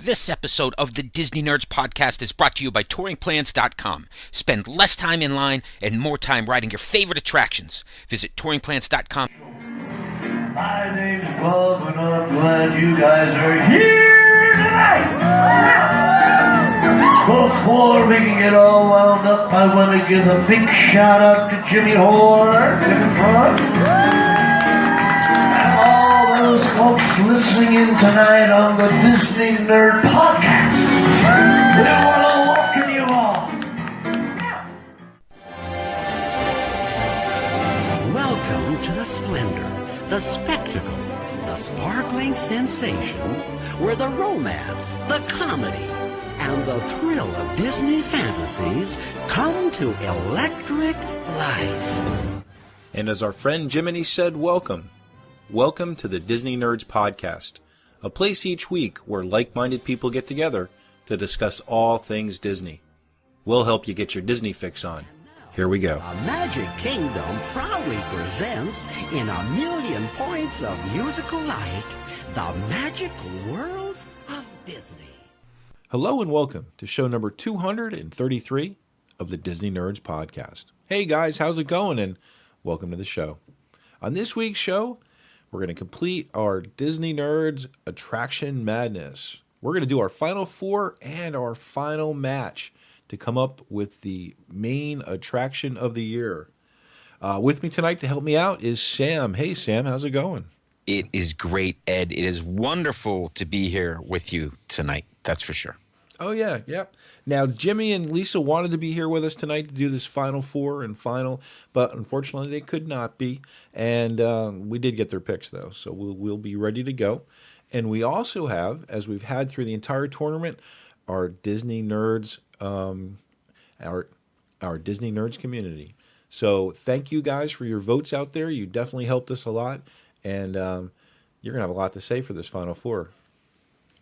This episode of the Disney Nerds podcast is brought to you by touringplans.com. Spend less time in line and more time riding your favorite attractions. Visit touringplans.com. My name's Bob, and I'm glad you guys are here tonight. Before we can get all wound up, I want to give a big shout out to Jimmy Horn in the front. And all those folks listening in tonight on the Disney Nerd Podcast. We want to welcome you all. Welcome to the splendor, the spectacle, the sparkling sensation, where the romance, the comedy, and the thrill of Disney fantasies come to electric life. And as our friend Jiminy said, welcome. Welcome to the Disney Nerds Podcast, a place each week where like-minded people get together to discuss all things Disney. We'll help you get your Disney fix on. Here we go. A Magic Kingdom proudly presents, in a million points of musical light, the magic worlds of Disney. Hello and welcome to show number 233 of the Disney Nerds Podcast. Hey guys, how's it going? And welcome to the show. On this week's show, we're going to complete our Disney Nerds Attraction Madness. We're going to do our final four and our final match to come up with the main attraction of the year. With me tonight to help me out is Sam. Hey Sam, how's it going? It is great, Ed. It is wonderful to be here with you tonight. That's for sure. Oh, yeah, yep. Now, Jimmy and Lisa wanted to be here with us tonight to do this final four and final, but unfortunately they could not be. And we did get their picks, though, so we'll be ready to go. And we also have, as we've had through the entire tournament, our Disney Nerds, our Disney Nerds community. So thank you guys for your votes out there. You definitely helped us a lot, and you're going to have a lot to say for this final four.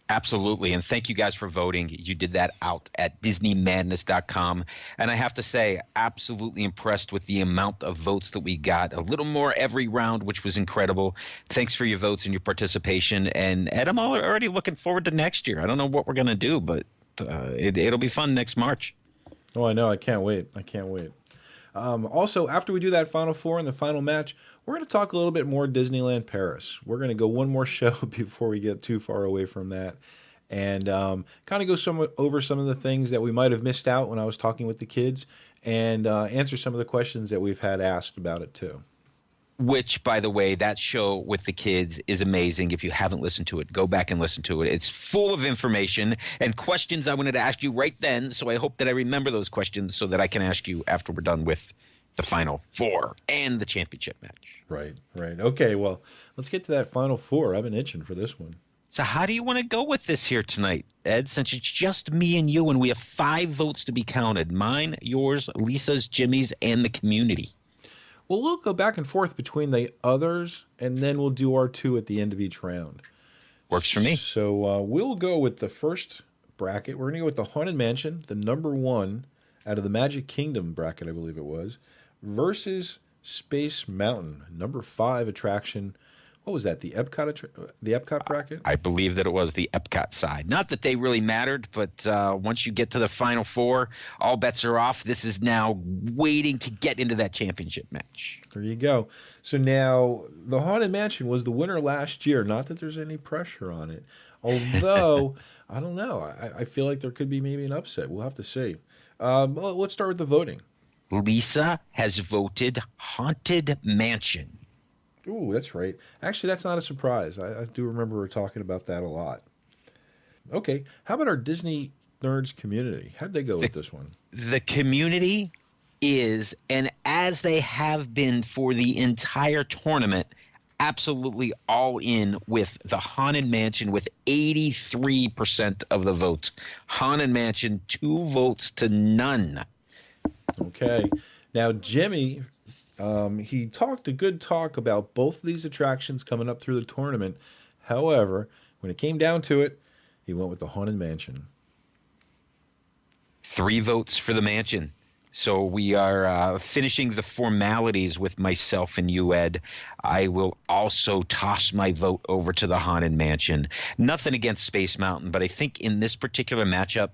Absolutely, and thank you guys for voting. You did that out at disneymadness.com, and I have to say, absolutely impressed with the amount of votes that we got. A little more every round, which was incredible. Thanks for your votes and your participation, and Ed, I'm already looking forward to next year. I don't know what we're going to do, but it'll be fun next March. Oh, I know. I can't wait. Also, after we do that final four and the final match, we're going to talk a little bit more Disneyland Paris. We're going to go one more show before we get too far away from that, and kind of go over some of the things that we might have missed out when I was talking with the kids, and answer some of the questions that we've had asked about it too. Which, by the way, that show with the kids is amazing. If you haven't listened to it, go back and listen to it. It's full of information and questions I wanted to ask you right then, so I hope that I remember those questions so that I can ask you after we're done with the final four and the championship match. Right. Okay, well, let's get to that final four. I've been itching for this one. So how do you want to go with this here tonight, Ed, since it's just me and you and we have 5 votes to be counted? Mine, yours, Lisa's, Jimmy's, and the community. Well, we'll go back and forth between the others, and then we'll do our 2 at the end of each round. Works for me. So we'll go with the first bracket. We're going to go with the Haunted Mansion, the number 1 out of the Magic Kingdom bracket, I believe it was, versus Space Mountain, number 5 attraction. What was that? The Epcot bracket? I believe that it was the Epcot side. Not that they really mattered, but once you get to the final four, all bets are off. This is now waiting to get into that championship match. There you go. So now the Haunted Mansion was the winner last year. Not that there's any pressure on it. Although, I don't know. I feel like there could be maybe an upset. We'll have to see. Well, let's start with the voting. Lisa has voted Haunted Mansion. Ooh, that's right. Actually, that's not a surprise. I do remember her talking about that a lot. Okay, how about our Disney Nerds community? How'd they go with this one? The community is, and as they have been for the entire tournament, absolutely all in with the Haunted Mansion with 83% of the votes. Haunted Mansion, 2 votes to none. Okay. Now, Jimmy, he talked a good talk about both of these attractions coming up through the tournament. However, when it came down to it, he went with the Haunted Mansion. 3 votes for the Mansion. So we are finishing the formalities with myself and you, Ed. I will also toss my vote over to the Haunted Mansion. Nothing against Space Mountain, but I think in this particular matchup,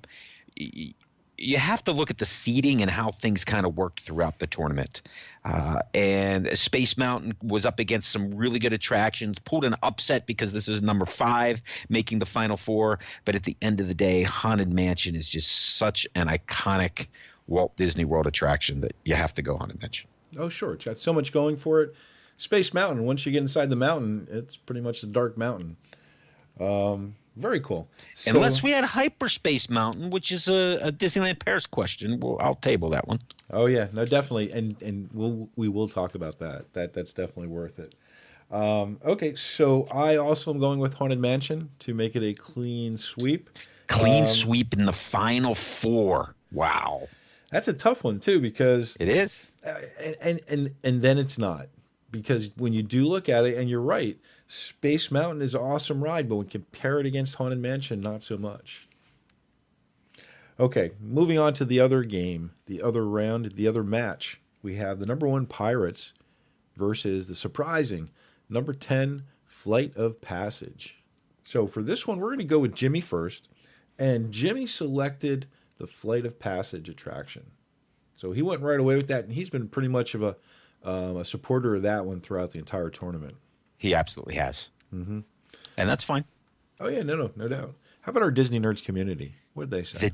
you have to look at the seeding and how things kind of worked throughout the tournament. And Space Mountain was up against some really good attractions, pulled an upset because this is number 5, making the Final Four. But at the end of the day, Haunted Mansion is just such an iconic Walt Disney World attraction that you have to go Haunted Mansion. Oh, sure. It's got so much going for it. Space Mountain, once you get inside the mountain, it's pretty much a dark mountain. Very cool. So, unless we had Hyperspace Mountain, which is a Disneyland Paris question. I'll table that one. Oh, yeah. No, definitely. And we will talk about that. That's definitely worth it. Okay, so I also am going with Haunted Mansion to make it a clean sweep. Clean sweep in the Final Four. Wow. That's a tough one, too, because it is. And then it's not. Because when you do look at it, and you're right, Space Mountain is an awesome ride, but when you compare it against Haunted Mansion, not so much. Okay, moving on to the other game, the other round, the other match. We have the number 1 Pirates versus the surprising number 10 Flight of Passage. So for this one, we're going to go with Jimmy first. And Jimmy selected the Flight of Passage attraction. So he went right away with that, and he's been pretty much of a supporter of that one throughout the entire tournament. He absolutely has. Mm-hmm. And that's fine. Oh, yeah, no doubt. How about our Disney Nerds community? What did they say? The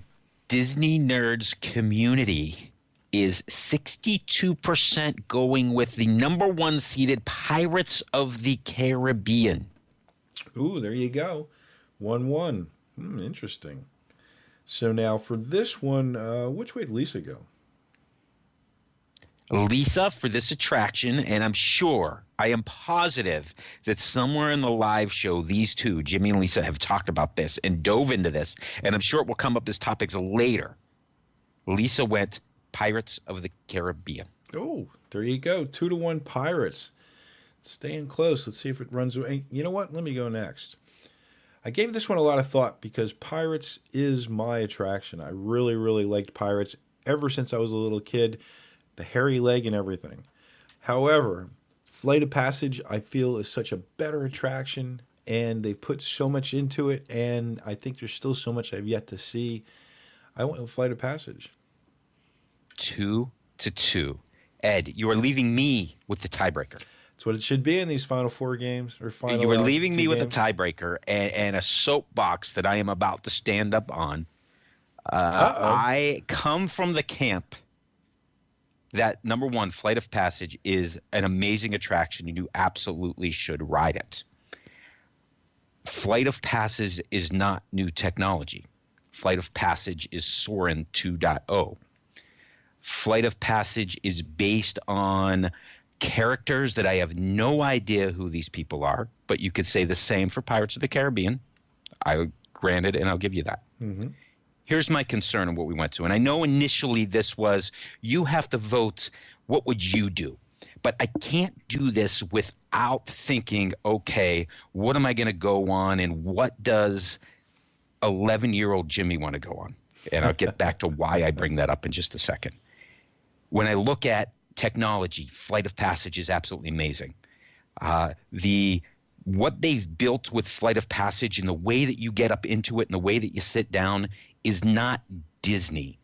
Disney Nerds community is 62% going with the number 1 seeded Pirates of the Caribbean. Ooh, there you go. 1-1. Interesting. So now for this one, which way did Lisa go? Lisa, for this attraction, and I'm sure, I am positive that somewhere in the live show, these two, Jimmy and Lisa, have talked about this and dove into this, and I'm sure it will come up as topics later. Lisa went Pirates of the Caribbean. Oh, there you go. 2-1 Pirates. Staying close. Let's see if it runs away. You know what? Let me go next. I gave this one a lot of thought because Pirates is my attraction. I really, really liked Pirates ever since I was a little kid. The hairy leg and everything. However, Flight of Passage, I feel, is such a better attraction, and they put so much into it, and I think there's still so much I've yet to see. I went with Flight of Passage. 2-2. Ed, you are leaving me with the tiebreaker. That's what it should be in these Final Four games. Or final. You are leaving me with games. a tiebreaker and a soapbox that I am about to stand up on. I come from the camp that number 1, Flight of Passage, is an amazing attraction, and you absolutely should ride it. Flight of Passage is not new technology. Flight of Passage is Soarin' 2.0. Flight of Passage is based on characters that I have no idea who these people are, but you could say the same for Pirates of the Caribbean. I granted, and I'll give you that. Mm-hmm. Here's my concern and what we went to. And I know initially this was, you have to vote, what would you do? But I can't do this without thinking, okay, what am I going to go on, and what does 11-year-old Jimmy want to go on? And I'll get back to why I bring that up in just a second. When I look at technology, Flight of Passage is absolutely amazing. What they've built with Flight of Passage and the way that you get up into it and the way that you sit down is not Disney.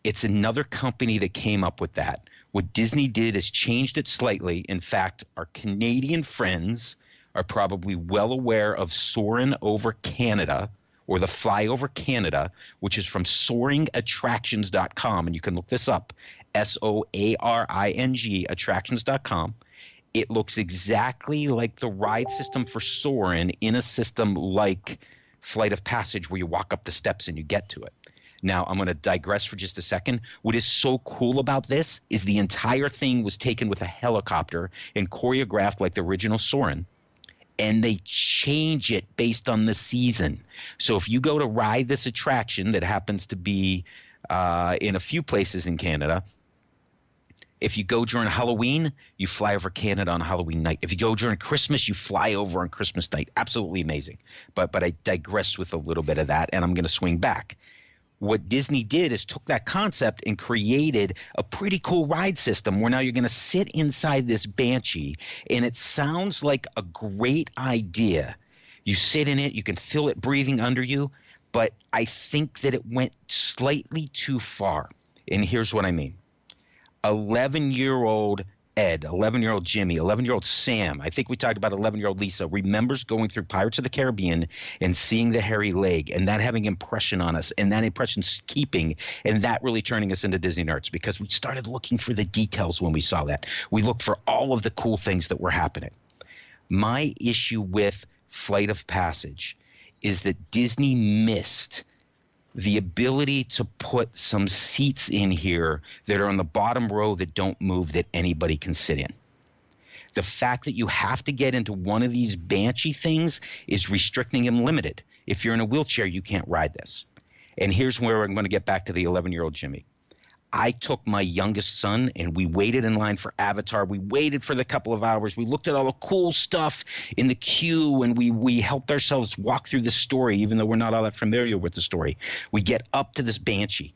It's another company that came up with that. What Disney did is changed it slightly. In fact, our Canadian friends are probably well aware of Soarin' Over Canada, or the Fly Over Canada, which is from soaringattractions.com, and you can look this up, SOARING attractions.com. It looks exactly like the ride system for Soarin' in a system like Flight of Passage, where you walk up the steps and you get to it. Now, I'm going to digress for just a second. What is so cool about this is the entire thing was taken with a helicopter and choreographed like the original Soarin', and they change it based on the season. So if you go to ride this attraction that happens to be in a few places in Canada, if you go during Halloween, you fly over Canada on Halloween night. If you go during Christmas, you fly over on Christmas night. Absolutely amazing. But I digress with a little bit of that, and I'm going to swing back. what Disney did is took that concept and created a pretty cool ride system where now you're going to sit inside this Banshee, and it sounds like a great idea. You sit in it, you can feel it breathing under you, but I think that it went slightly too far. And here's what I mean. 11-year-old Ed, 11-year-old Jimmy, 11-year-old Sam, I think we talked about 11-year-old Lisa, remembers going through Pirates of the Caribbean and seeing the hairy leg and that having impression on us and that impression keeping and that really turning us into Disney nerds because we started looking for the details when we saw that. We looked for all of the cool things that were happening. My issue with Flight of Passage is that Disney missed the ability to put some seats in here that are on the bottom row that don't move that anybody can sit in. The fact that you have to get into one of these Banshee things is restricting and limited. If you're in a wheelchair, you can't ride this. And here's where I'm going to get back to the 11-year-old Jimmy. I took my youngest son and we waited in line for Avatar. We waited for the couple of hours. We looked at all the cool stuff in the queue and we helped ourselves walk through the story, even though we're not all that familiar with the story. We get up to this Banshee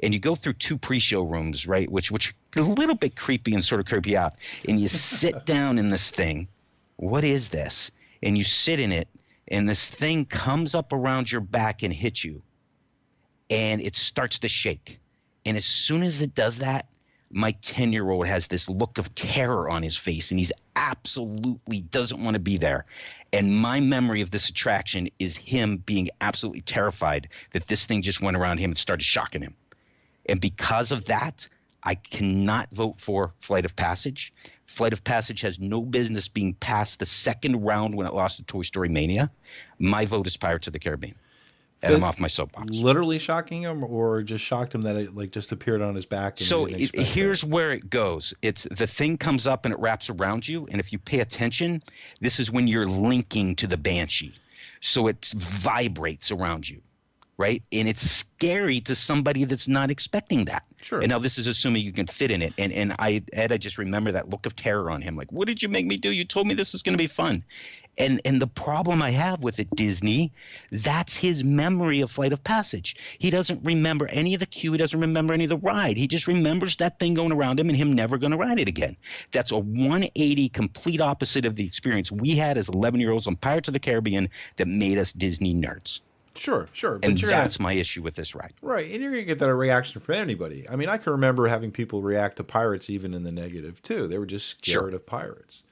and you go through 2 pre-show rooms, right, which are a little bit creepy and sort of creepy out. And you sit down in this thing. What is this? And you sit in it and this thing comes up around your back and hits you and it starts to shake. And as soon as it does that, my 10-year-old has this look of terror on his face, and he's absolutely doesn't want to be there. And my memory of this attraction is him being absolutely terrified that this thing just went around him and started shocking him. And because of that, I cannot vote for Flight of Passage. Flight of Passage has no business being past the second round when it lost to Toy Story Mania. My vote is Pirates of the Caribbean. And I'm off my soapbox. Literally shocking him, or just shocked him that it like just appeared on his back? And so here's where it goes. It's the thing comes up and it wraps around you, and if you pay attention, this is when you're linking to the Banshee. So it vibrates around you, right? And it's scary to somebody that's not expecting that. Sure. And now this is assuming you can fit in it. And I just remember that look of terror on him. Like, what did you make me do? You told me this was going to be fun. And the problem I have with it, Disney, that's his memory of Flight of Passage. He doesn't remember any of the queue. He doesn't remember any of the ride. He just remembers that thing going around him and him never going to ride it again. That's a 180 complete opposite of the experience we had as 11-year-olds on Pirates of the Caribbean that made us Disney nerds. Sure. And that's my issue with this ride. Right, and you're going to get that reaction from anybody. I mean, I can remember having people react to Pirates even in the negative, too. They were just scared of Pirates.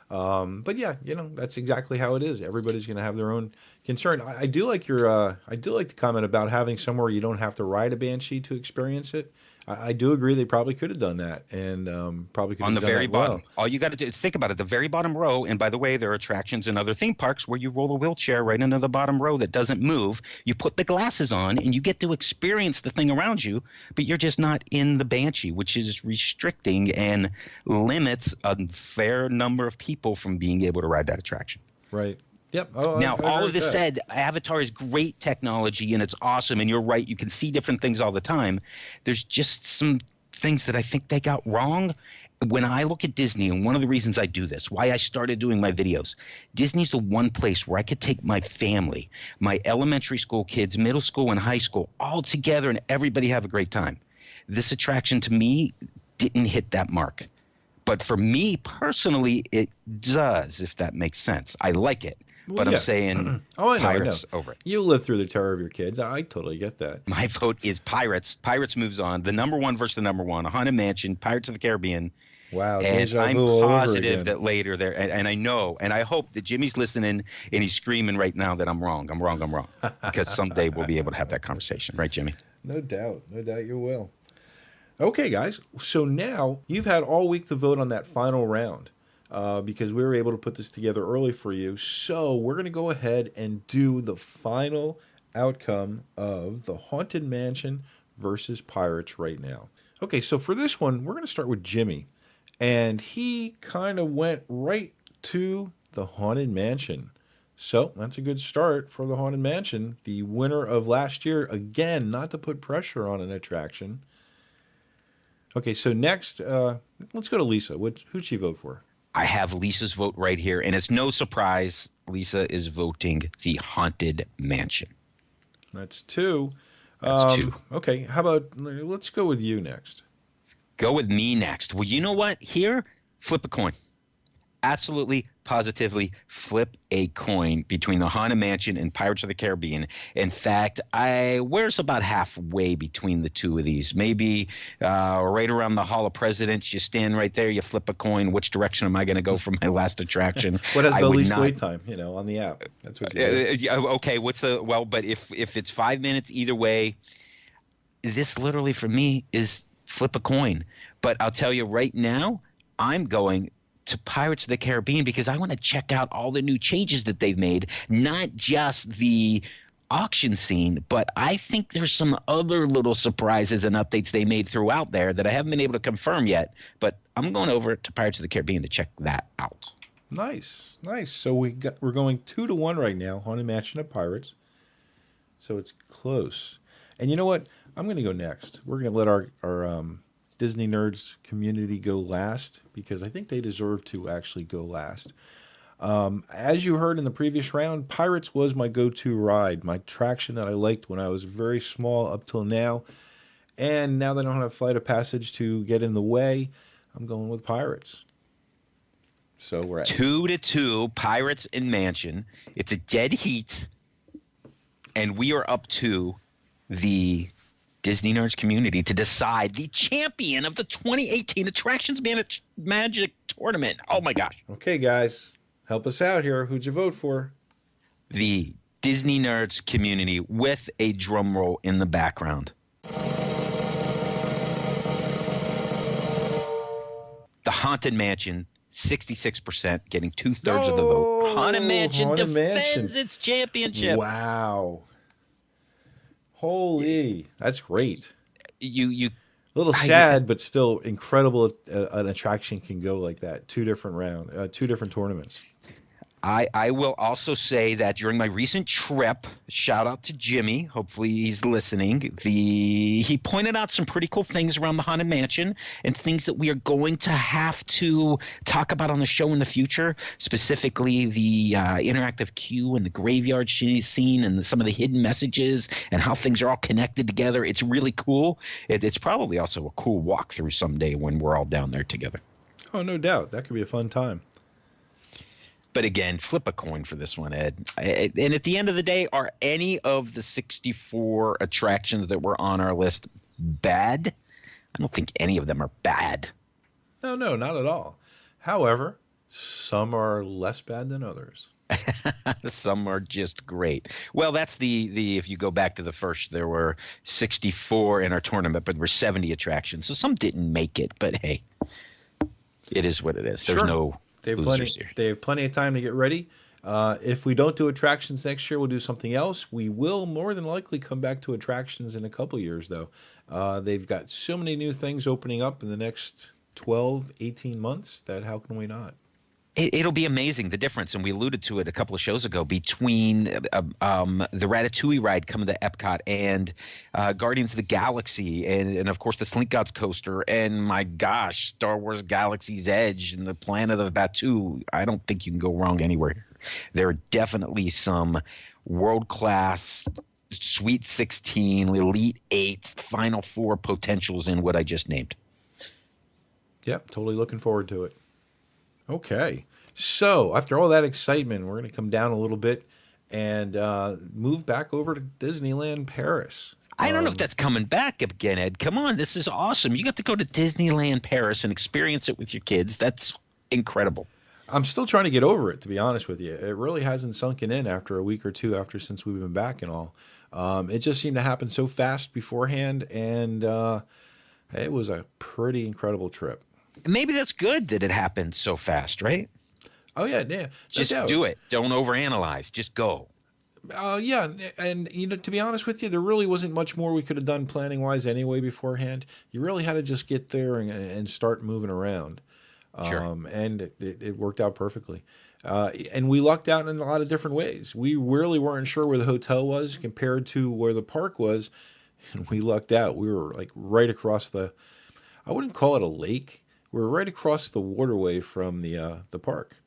But yeah, that's exactly how it is. Everybody's going to have their own concern. I do like the comment about having somewhere you don't have to ride a Banshee to experience it. I do agree they probably could have done that, and probably could have done that on the very bottom. Well. All you got to do is think about it, the very bottom row. And by the way, there are attractions in other theme parks where you roll a wheelchair right into the bottom row that doesn't move. You put the glasses on, and you get to experience the thing around you, but you're just not in the Banshee, which is restricting and limits a fair number of people from being able to ride that attraction. Right. Yep. Now, all of this said, Avatar is great technology and it's awesome. And you're right. You can see different things all the time. There's just some things that I think they got wrong. When I look at Disney, and one of the reasons I do this, why I started doing my videos, Disney's the one place where I could take my family, my elementary school kids, middle school and high school, all together and everybody have a great time. This attraction to me didn't hit that mark. But for me personally, it does, if that makes sense. I like it. But I'm saying Pirates over it. You live through the terror of your kids. I totally get that. My vote is Pirates. Pirates moves on. The number one versus the number one. A Haunted Mansion, Pirates of the Caribbean. Wow. And I'm positive that later there, and I know, and I hope that Jimmy's listening and he's screaming right now that I'm wrong. I'm wrong. Because someday we'll be able to have that conversation. Right, Jimmy? No doubt. No doubt you will. Okay, guys. So now you've had all week to vote on that final round. Because we were able to put this together early for you. So we're going to go ahead and do the final outcome of the Haunted Mansion versus Pirates right now. Okay, so for this one, we're going to start with Jimmy. And he kind of went right to the Haunted Mansion. So that's a good start for the Haunted Mansion. The winner of last year, again, not to put pressure on an attraction. Okay, so next, let's go to Lisa. Who'd she vote for? I have Lisa's vote right here, and it's no surprise Lisa is voting the Haunted Mansion. That's 2. That's two. Okay, how about let's go with you next. Go with me next. Well, you know what? Here, flip a coin. Absolutely, positively flip a coin between the Haunted Mansion and Pirates of the Caribbean. In fact, where's about halfway between the two of these? Maybe right around the Hall of Presidents. You stand right there, you flip a coin. Which direction am I going to go for my last attraction? What has the least wait time, on the app? That's what you do. Okay, but if it's 5 minutes either way, this literally for me is flip a coin. But I'll tell you right now, I'm going to Pirates of the Caribbean because I want to check out all the new changes that they've made, not just the auction scene, but I think there's some other little surprises and updates they made throughout there that I haven't been able to confirm yet, but I'm going over to Pirates of the Caribbean to check that out. Nice. So we're going 2-1 right now, Haunted Mansion of Pirates. So it's close. And you know what? I'm going to go next. We're going to let our Disney Nerds community go last because I think they deserve to actually go last. As you heard in the previous round, Pirates was my go-to ride, my attraction that I liked when I was very small up till now. And now that I don't have a flight of passage to get in the way, I'm going with Pirates. So we're at 2-2, Pirates and Mansion. It's a dead heat, and we are up to the Disney Nerds community to decide the champion of the 2018 Attractions Magic Tournament. Oh, my gosh. Okay, guys, help us out here. Who'd you vote for? The Disney Nerds community with a drum roll in the background. The Haunted Mansion, 66%, getting 2/3 of the vote. Haunted Mansion defends its championship. Wow. Holy, that's great. You a little sad, but still incredible. An attraction can go like that. 2 different tournaments. I will also say that during my recent trip, shout out to Jimmy, hopefully he's listening, he pointed out some pretty cool things around the Haunted Mansion and things that we are going to have to talk about on the show in the future, specifically the interactive queue and the graveyard scene and some of the hidden messages and how things are all connected together. It's really cool. It's probably also a cool walkthrough someday when we're all down there together. Oh, no doubt. That could be a fun time. But again, flip a coin for this one, Ed. And at the end of the day, are any of the 64 attractions that were on our list bad? I don't think any of them are bad. No, not at all. However, some are less bad than others. Some are just great. Well, that's the if you go back to the first, there were 64 in our tournament, but there were 70 attractions. So some didn't make it, but hey, it is what it is. There's no They losers here. have plenty of time to get ready. If we don't do attractions next year, we'll do something else. We will more than likely come back to attractions in a couple years, though. They've got so many new things opening up in the next 12, 18 months that how can we not? It'll be amazing, the difference, and we alluded to it a couple of shows ago, between the Ratatouille ride coming to Epcot and Guardians of the Galaxy and of course, the Slink Gods coaster and, my gosh, Star Wars Galaxy's Edge and the Planet of Batuu. I don't think you can go wrong anywhere. There are definitely some world-class Sweet 16, Elite 8, Final 4 potentials in what I just named. Yep, totally looking forward to it. Okay, so after all that excitement, we're going to come down a little bit and move back over to Disneyland Paris. I don't know if that's coming back again, Ed. Come on, this is awesome. You got to go to Disneyland Paris and experience it with your kids. That's incredible. I'm still trying to get over it, to be honest with you. It really hasn't sunken in after a week or two since we've been back and all. It just seemed to happen so fast beforehand, and it was a pretty incredible trip. Maybe that's good that it happened so fast, right? Oh, yeah. Just do it. Don't overanalyze. Just go. Yeah, and to be honest with you, there really wasn't much more we could have done planning-wise anyway beforehand. You really had to just get there and start moving around. Sure. And it worked out perfectly. And we lucked out in a lot of different ways. We really weren't sure where the hotel was compared to where the park was, and we lucked out. We were like right across I wouldn't call it a lake. We were right across the waterway from the park.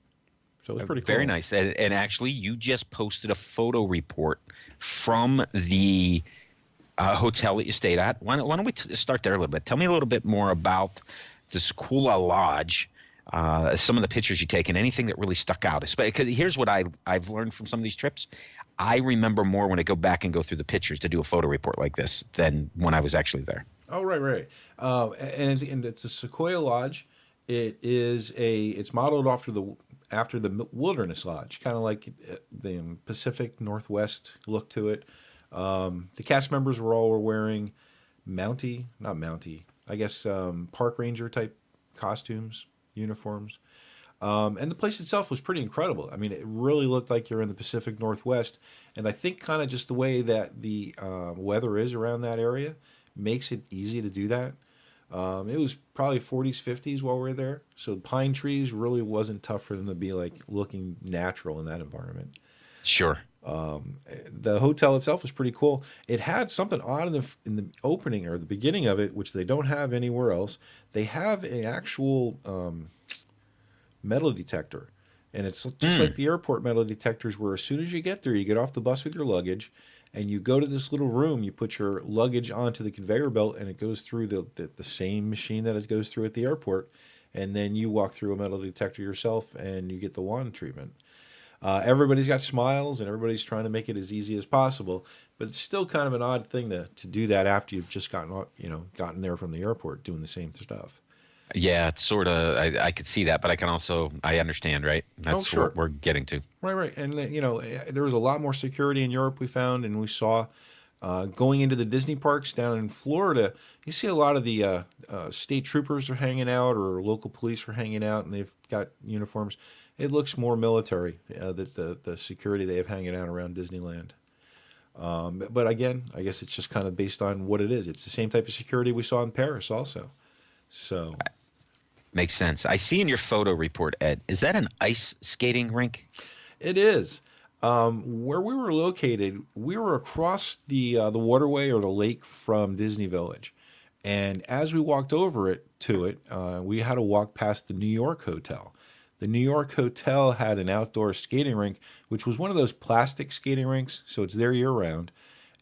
So it was pretty cool. Very nice. And actually, you just posted a photo report from the hotel that you stayed at. Why don't we start there a little bit? Tell me a little bit more about the Sequoia Lodge. Some of the pictures you take, and anything that really stuck out. Because here's what I've learned from some of these trips. I remember more when I go back and go through the pictures to do a photo report like this than when I was actually there. Oh, right. And it's a Sequoia Lodge. It's modeled after the Wilderness Lodge, kind of like the Pacific Northwest look to it. The cast members were wearing not Mountie, I guess park ranger type costumes, uniforms. And the place itself was pretty incredible. I mean, it really looked like you're in the Pacific Northwest. And I think kind of just the way that the weather is around that area makes it easy to do that. It was probably 40s, 50s while we were there. So pine trees really wasn't tough for them to be like looking natural in that environment. Sure. The hotel itself was pretty cool. It had something odd in the opening or the beginning of it, which they don't have anywhere else. They have an actual metal detector, and it's just like the airport metal detectors, where as soon as you get there, you get off the bus with your luggage, and you go to this little room. You put your luggage onto the conveyor belt, and it goes through the same machine that it goes through at the airport, and then you walk through a metal detector yourself, and you get the wand treatment. Everybody's got smiles, and everybody's trying to make it as easy as possible. But it's still kind of an odd thing to do that after you've just gotten there from the airport doing the same stuff. Yeah, it's sort of. I could see that, but I understand, right? That's sure. what we're getting to. Right. And there was a lot more security in Europe we found, and we saw going into the Disney parks down in Florida. You see a lot of the state troopers are hanging out, or local police are hanging out, and they've got uniforms. It looks more military, the security they have hanging out around Disneyland. But again, I guess it's just kind of based on what it is. It's the same type of security we saw in Paris also. So makes sense. I see in your photo report, Ed, is that an ice skating rink? It is. Where we were located, we were across the waterway or the lake from Disney Village. And as we walked over to it, we had to walk past the New York Hotel. The New York Hotel had an outdoor skating rink, which was one of those plastic skating rinks, so it's there year-round.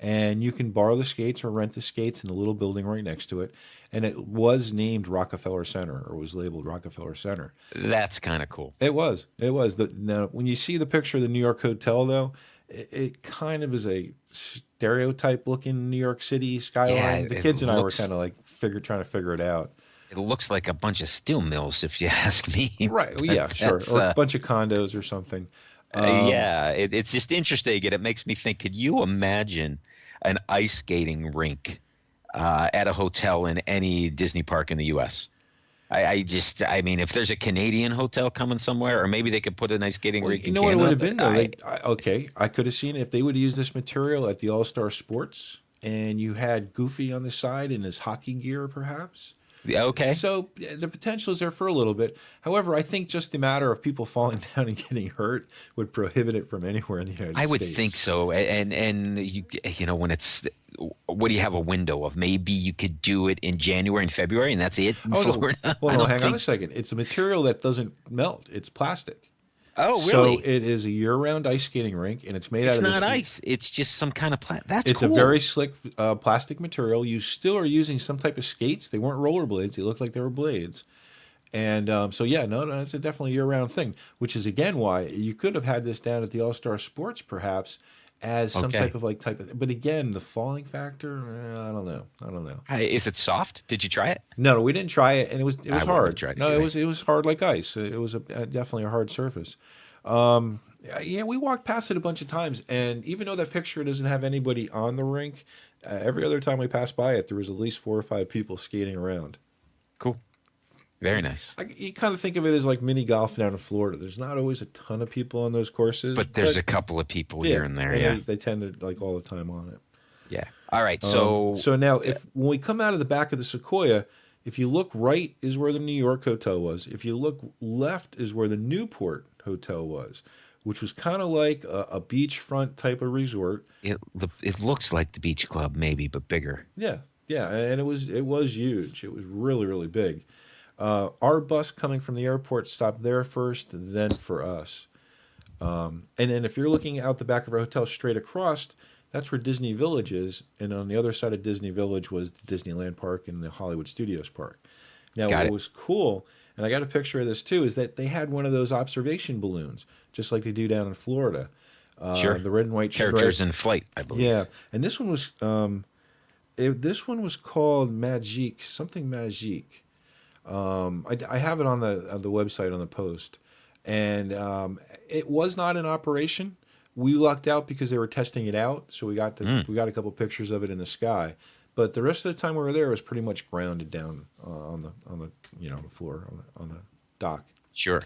And you can borrow the skates or rent the skates in the little building right next to it. And it was named Rockefeller Center, or was labeled Rockefeller Center. That's kind of cool. It was. Now, when you see the picture of the New York Hotel, though, it kind of is a stereotype-looking New York City skyline. Yeah, the kids and I were kind of like trying to figure it out. It looks like a bunch of steel mills, if you ask me. Right. Well, yeah, sure. Or a bunch of condos or something. It's just interesting, and it makes me think, could you imagine an ice skating rink at a hotel in any Disney park in the U.S.? I mean, if there's a Canadian hotel coming somewhere, or maybe they could put an ice skating rink in Canada. You know what it would have been, though? I could have seen it if they would have used this material at the All-Star Sports, and you had Goofy on the side in his hockey gear, perhaps. Yeah, okay. So the potential is there for a little bit. However, I think just the matter of people falling down and getting hurt would prohibit it from anywhere in the United States. I would think so. And you know, when it's, what do you have a window of? Maybe you could do it in January and February, and that's it in Florida? No, hang on a second. It's a material that doesn't melt. It's plastic. Oh, really? So it is a year-round ice skating rink, and it's made out of It's not ice. It's just some kind of plastic. That's cool. It's a very slick plastic material. You still are using some type of skates. They weren't rollerblades. They looked like they were blades. And so, yeah, no, it's a definitely year-round thing, which is, again, why you could have had this down at the All-Star Sports, perhaps, as some type of. But again, the falling factor, I don't know. Is it soft? Did you try it? No, we didn't try it, and it was hard. It was hard like ice. It was definitely a hard surface. Yeah, we walked past it a bunch of times, and even though that picture doesn't have anybody on the rink, every other time we passed by it, there was at least 4 or 5 people skating around. Cool. Very nice. You kind of think of it as like mini golf down in Florida. There's not always a ton of people on those courses. But there's a couple of people here and there, yeah. They tend to like all the time on it. Yeah. All right, so now when we come out of the back of the Sequoia, if you look right is where the New York Hotel was. If you look left is where the Newport Hotel was, which was kind of like a beachfront type of resort. It looks like the Beach Club, maybe, but bigger. Yeah, and it was huge. It was really, really big. Our bus coming from the airport stopped there first, then for us. And then if you're looking out the back of our hotel straight across, That's where Disney Village is, and on the other side of Disney Village was the Disneyland Park and the Hollywood Studios Park. Now, Got what it. was cool, and I got a picture of this too, is that they had one of those observation balloons, just like they do down in Florida. Sure. The red and white Characters stripe. in flight, I believe. Yeah, and this one was this one was called Magique, something Magique. I have it on the website on the post, and it was not in operation. We lucked out because they were testing it out, so we got we got a couple pictures of it in the sky. But the rest of the time we were there, it was pretty much grounded down on the on the floor on the dock. Sure.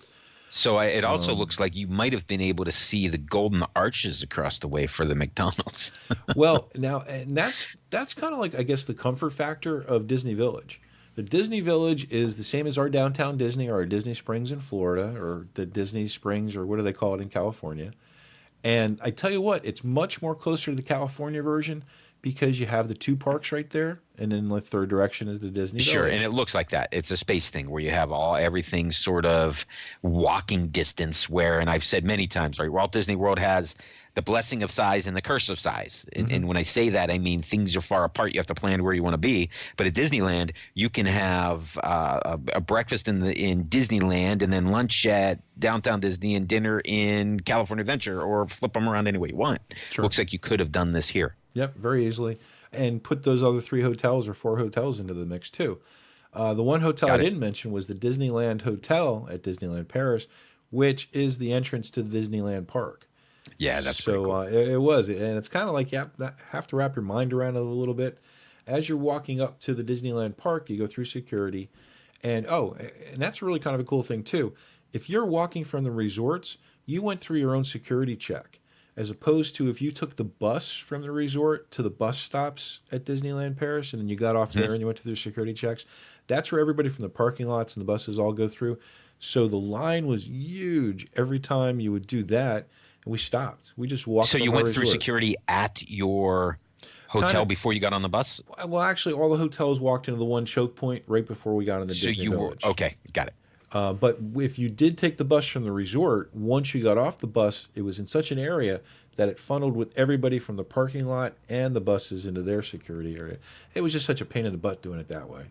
So it also looks like you might have been able to see the golden arches across the way for the McDonald's. Well, now and that's kind of like, I guess, the comfort factor of Disney Village. The Disney Village is the same as our downtown Disney or our Disney Springs in Florida or the Disney Springs or what do they call it in California. And I tell you what, it's much more closer to the California version because you have the two parks right there, and then the third direction is the Disney Sure, Village. and it looks like that. It's a space thing where you have everything sort of walking distance where, and I've said many times, right, Walt Disney World has the blessing of size and the curse of size. And when I say that, I mean things are far apart. You have to plan where you want to be. But at Disneyland, you can have a breakfast in Disneyland and then lunch at Downtown Disney and dinner in California Adventure, or flip them around any way you want. Sure. Looks like you could have done this here. Yep, very easily. And put those other 3 hotels or 4 hotels into the mix too. The one hotel I didn't mention was the Disneyland Hotel at Disneyland Paris, which is the entrance to the Disneyland Park. Yeah, that's pretty cool. It was, and it's kind of like you have to wrap your mind around it a little bit. As you're walking up to the Disneyland Park, you go through security, and that's really kind of a cool thing too. If you're walking from the resorts, you went through your own security check, as opposed to if you took the bus from the resort to the bus stops at Disneyland Paris, and then you got off there and you went through security checks. That's where everybody from the parking lots and the buses all go through. So the line was huge every time you would do that. We stopped. We just walked. So you went through security at your hotel before you got on the bus? Well, actually, all the hotels walked into the one choke point right before we got in the Disney Village. Okay, got it. But if you did take the bus from the resort, once you got off the bus, it was in such an area that it funneled with everybody from the parking lot and the buses into their security area. It was just such a pain in the butt doing it that way.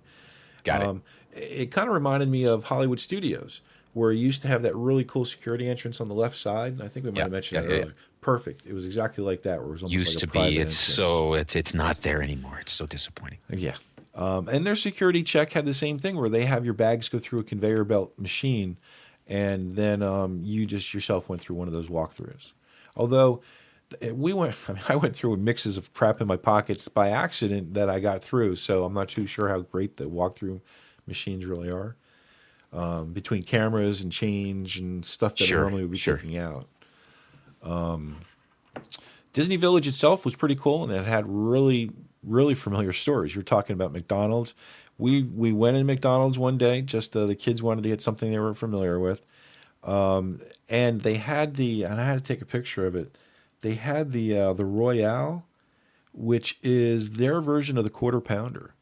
Got it. It kind of reminded me of Hollywood Studios, where you used to have that really cool security entrance on the left side. I think we might have mentioned that earlier. Perfect. It was exactly like that, where it was almost Used like to a private be. entrance. It's not there anymore. It's so disappointing. Yeah. And their security check had the same thing, where they have your bags go through a conveyor belt machine, and then you just yourself went through one of those walkthroughs. Although I went through mixes of crap in my pockets by accident that I got through, so I'm not too sure how great the walkthrough machines really are. Between cameras and change and stuff that normally would be taking out. Disney Village itself was pretty cool, and it had really, really familiar stores. You're talking about McDonald's. We went in McDonald's one day, just the kids wanted to get something they were familiar with. And they had and I had to take a picture of it, they had the Royale, which is their version of the Quarter Pounder.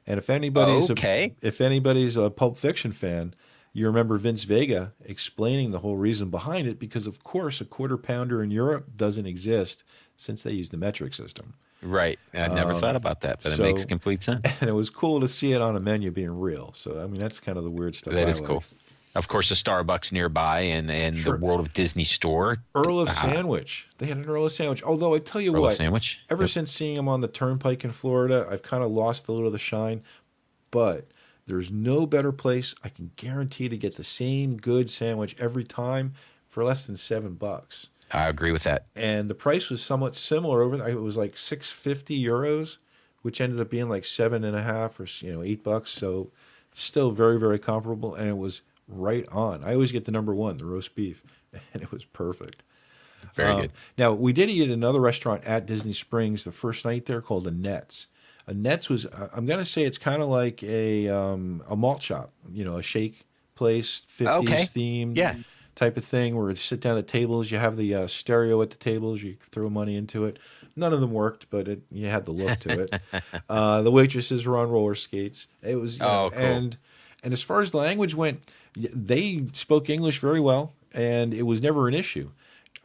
And if anybody's a Pulp Fiction fan, you remember Vince Vega explaining the whole reason behind it, because of course a Quarter Pounder in Europe doesn't exist since they use the metric system. Right. I never thought about that, but it makes complete sense. And it was cool to see it on a menu being real. So I mean, that's kind of the weird stuff. That is cool. Of course, a Starbucks nearby and the World of Disney store. Earl of Sandwich. They had an Earl of Sandwich. Although I tell you Earl what, of Sandwich? Ever since seeing them on the Turnpike in Florida, I've kind of lost a little of the shine. But there's no better place I can guarantee to get the same good sandwich every time for less than $7. I agree with that. And the price was somewhat similar over there. It was like €6.50, which ended up being like $7.50 or $8. So still very, very comparable, and it was right on. I always get the number one, the roast beef, and it was perfect. Very good. Now, we did eat at another restaurant at Disney Springs the first night there called Annette's. Annette's was, I'm going to say it's kind of like a malt shop, a shake place, 50s themed type of thing, where you sit down at tables, you have the stereo at the tables, you throw money into it. None of them worked, but you had the look to it. The waitresses were on roller skates. It was, cool. And as far as the language went, they spoke English very well, and it was never an issue.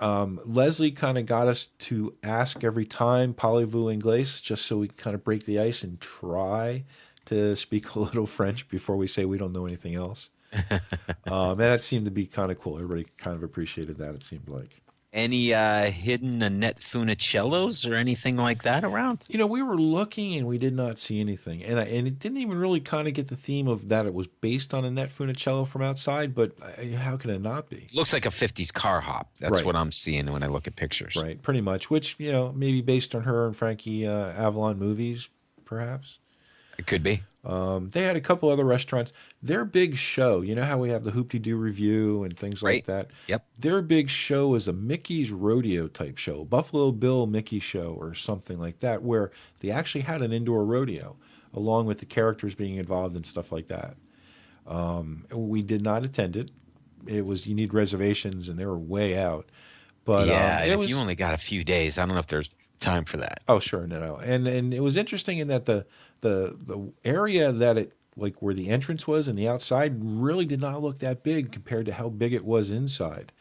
Leslie kind of got us to ask every time "Parlez-vous anglais," just so we kind of break the ice and try to speak a little French before we say we don't know anything else. And that seemed to be kind of cool. Everybody kind of appreciated that, it seemed like. Any hidden Annette Funicellos or anything like that around? You know, we were looking and we did not see anything. And it didn't even really kind of get the theme of that it was based on Annette Funicello from outside, but how can it not be? Looks like a 50s car hop. That's Right. what I'm seeing when I look at pictures. Right, pretty much, which, you know, maybe based on her and Frankie Avalon movies, perhaps. It could be. They had a couple other restaurants. Their big show, you know how we have the Hoop-de-Doo Review and things like Right. that? Yep. Their big show is a Mickey's Rodeo type show, Buffalo Bill Mickey show or something like that, where they actually had an indoor rodeo along with the characters being involved and stuff like that. We did not attend it. It was, you need reservations and they were way out. But yeah, it if was, you only got a few days, I don't know if there's time for that. oh, sure, no. And it was interesting in that the area that it, like where the entrance was and the outside, really did not look that big compared to how big it was inside.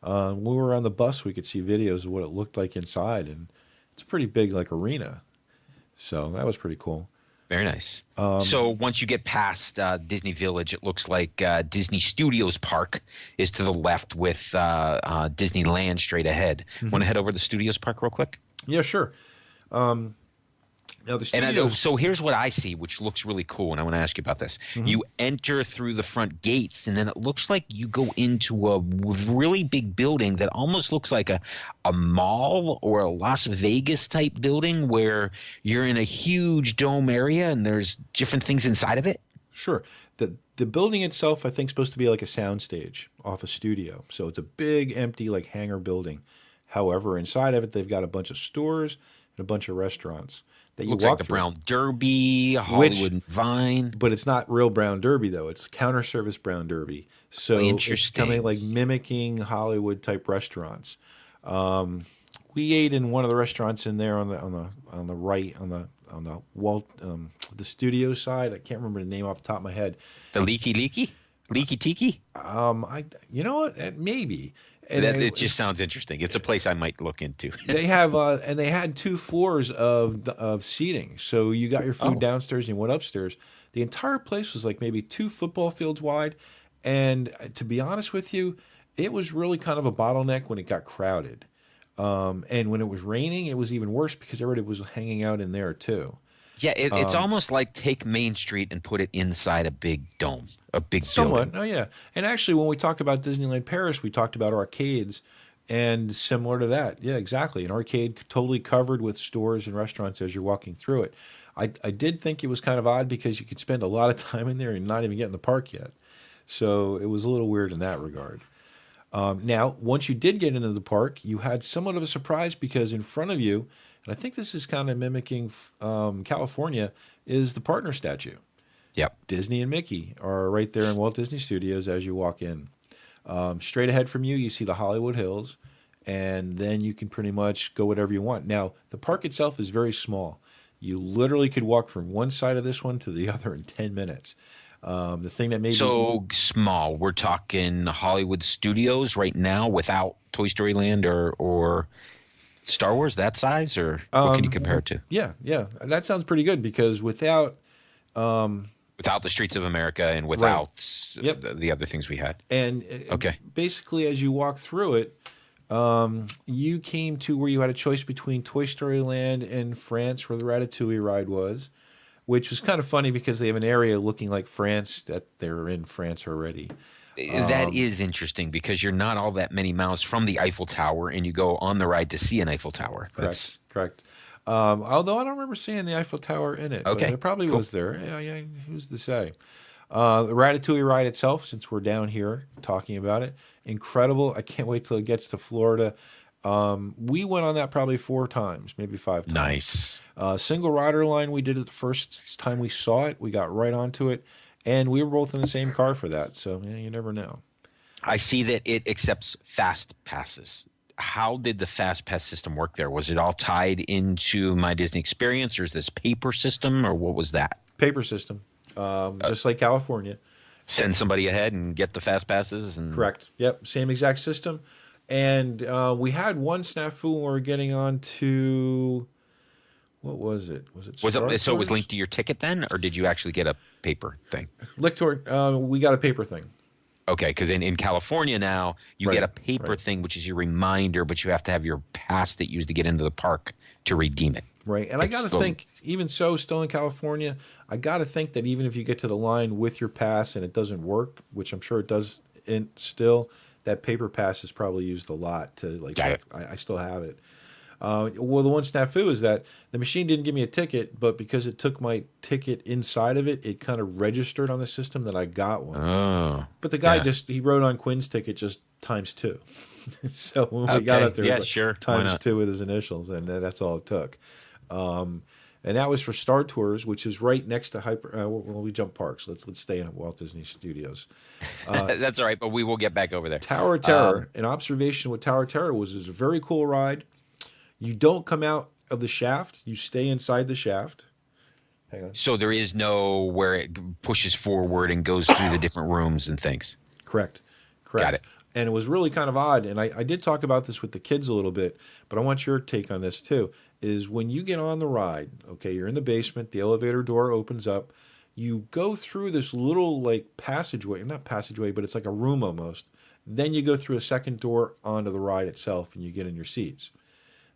When we were on the bus, we could see videos of what it looked like inside, and it's a pretty big like arena. So that was pretty cool. Very nice. So once you get past Disney Village, it looks like Disney Studios Park is to the left with Disneyland straight ahead. Want to head over to the Studios Park real quick? Yeah, sure. Now the And studios. so here's what I see, which looks really cool, and I want to ask you about this. You enter through the front gates, and then it looks like you go into a really big building that almost looks like a mall or a Las Vegas type building where you're in a huge dome area and there's different things inside of it. Sure. The building itself, I think, is supposed to be like a soundstage off a studio. So it's a big, empty, like hangar building. However, inside of it, they've got a bunch of stores and a bunch of restaurants that you Looks walk like the through. Brown Derby, Hollywood and Vine. But it's not real Brown Derby though. It's counter service Brown Derby. So it's Interesting. coming like mimicking Hollywood type restaurants. We ate in one of the restaurants in there on the right on the the studio side. I can't remember the name off the top of my head. The Leaky Tiki? You know what? Maybe. And It just sounds interesting. It's a place I might look into. they have and they had 2 floors of seating. So you got your food downstairs and you went upstairs. The entire place was like maybe 2 football fields wide. And to be honest with you, it was really kind of a bottleneck when it got crowded. And when it was raining, it was even worse because everybody was hanging out in there too. Yeah, it's almost like take Main Street and put it inside a big dome, a big Somewhat. building. Oh, yeah. And actually, when we talked about Disneyland Paris, we talked about arcades. And similar to that. Yeah, exactly. An arcade totally covered with stores and restaurants as you're walking through it. I did think it was kind of odd because you could spend a lot of time in there and not even get in the park yet. So it was a little weird in that regard. Now, once you did get into the park, you had somewhat of a surprise because in front of you, and I think this is kind of mimicking California, is the partner statue. Yep. Disney and Mickey are right there in Walt Disney Studios as you walk in. Straight ahead from you see the Hollywood Hills, and then you can pretty much go whatever you want. Now, the park itself is very small. You literally could walk from one side of this one to the other in 10 minutes. The thing that made So small. We're talking Hollywood Studios right now without Toy Story Land or Star Wars, that size, or what can you compare it to? yeah, that sounds pretty good because without Without the Streets of America and without Yep. the other things we had. and Okay. basically as you walk through it, you came to where you had a choice between Toy Story Land and France, where the Ratatouille ride was, which was kind of funny because they have an area looking like France that they're in France already. That is interesting because you're not all that many miles from the Eiffel Tower, and you go on the ride to see an Eiffel Tower. Correct. Although I don't remember seeing the Eiffel Tower in it. Okay, But it probably cool. was there. Yeah, who's to say? The Ratatouille ride itself, since we're down here talking about it, incredible. I can't wait till it gets to Florida. We went on that probably 4 times, maybe 5 times. Nice. Single rider line, we did it the first time we saw it. We got right onto it. And we were both in the same car for that. So you never know. I see that it accepts fast passes. How did the fast pass system work there? Was it all tied into My Disney Experience, or is this paper system, or what was that? Paper system, just like California. Send somebody ahead and get the fast passes? And Correct. Yep. Same exact system. And we had one snafu when we were getting on to, what was it? Was it Star So it was Tours? linked to your ticket then, or did you actually get a paper thing? Lictor, we got a paper thing. Okay, because in California now, you get a paper right. thing, which is your reminder, but you have to have your pass that you use to get into the park to redeem it. Right. And I got to think, even so, still in California, I got to think that even if you get to the line with your pass and it doesn't work, which I'm sure it does still, that paper pass is probably used a lot to like, Got it. I still have it. Well, the one snafu is that the machine didn't give me a ticket, but because it took my ticket inside of it, it kind of registered on the system that I got one. Oh. But the guy he wrote on Quinn's ticket just ×2. So when we got up there, it was like ×2 with his initials, and that's all it took. And that was for Star Tours, which is right next to well, we jump parks. Let's stay in Walt Disney Studios. That's all right, but we will get back over there. Tower of Terror. An observation with Tower of Terror was a very cool ride. You don't come out of the shaft. You stay inside the shaft. Hang on. So there is no where it pushes forward and goes through the different rooms and things. Correct. Got it. And it was really kind of odd. And I did talk about this with the kids a little bit, but I want your take on this too, is when you get on the ride, okay, you're in the basement, the elevator door opens up, you go through this little like passageway, not passageway, but it's like a room almost. Then you go through a second door onto the ride itself and you get in your seats.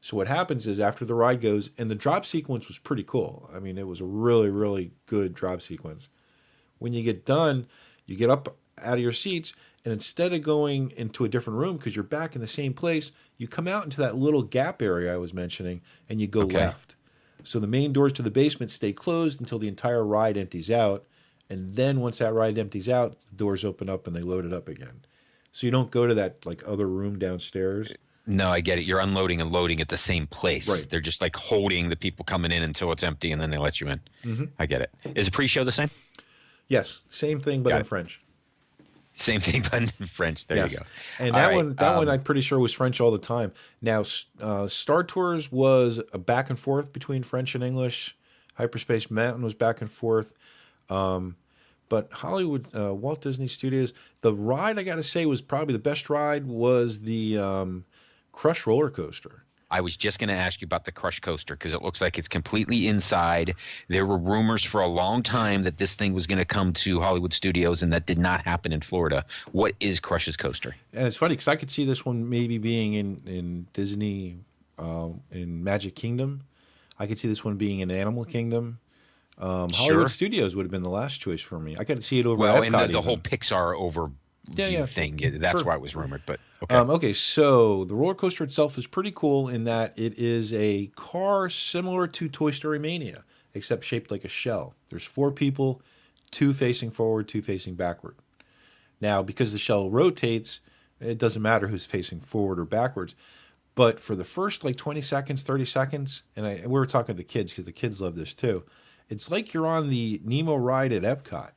So what happens is after the ride goes, and the drop sequence was pretty cool. I mean, it was a really, really good drop sequence. When you get done, you get up out of your seats, and instead of going into a different room because you're back in the same place, you come out into that little gap area I was mentioning, and you go left. So the main doors to the basement stay closed until the entire ride empties out, and then once that ride empties out, the doors open up and they load it up again. So you don't go to that like other room downstairs. No, I get it. You're unloading and loading at the same place. Right. They're just like holding the people coming in until it's empty, and then they let you in. Mm-hmm. I get it. Is the pre-show the same? Yes, same thing, but in French. Same thing, but in French. There you go. And that one, I'm pretty sure was French all the time. Now, Star Tours was a back and forth between French and English. Hyperspace Mountain was back and forth. But Hollywood, Walt Disney Studios, the ride I got to say was probably the best ride was the Crush roller coaster. I was just going to ask you about the Crush coaster because it looks like it's completely inside. There were rumors for a long time that this thing was going to come to Hollywood Studios, and that did not happen in Florida. What is Crush's coaster? And it's funny because I could see this one maybe being in Disney, in Magic Kingdom. I could see this one being in Animal Kingdom. Hollywood Studios would have been the last choice for me. I could see it over Epcot. Well, and the whole Pixar overview thing. That's why it was rumored. But okay. Okay, so the roller coaster itself is pretty cool in that it is a car similar to Toy Story Mania, except shaped like a shell. There's 4 people, 2 facing forward, 2 facing backward. Now, because the shell rotates, it doesn't matter who's facing forward or backwards. But for the first like 20 seconds, 30 seconds, and we were talking to the kids because the kids love this too, it's like you're on the Nemo ride at Epcot.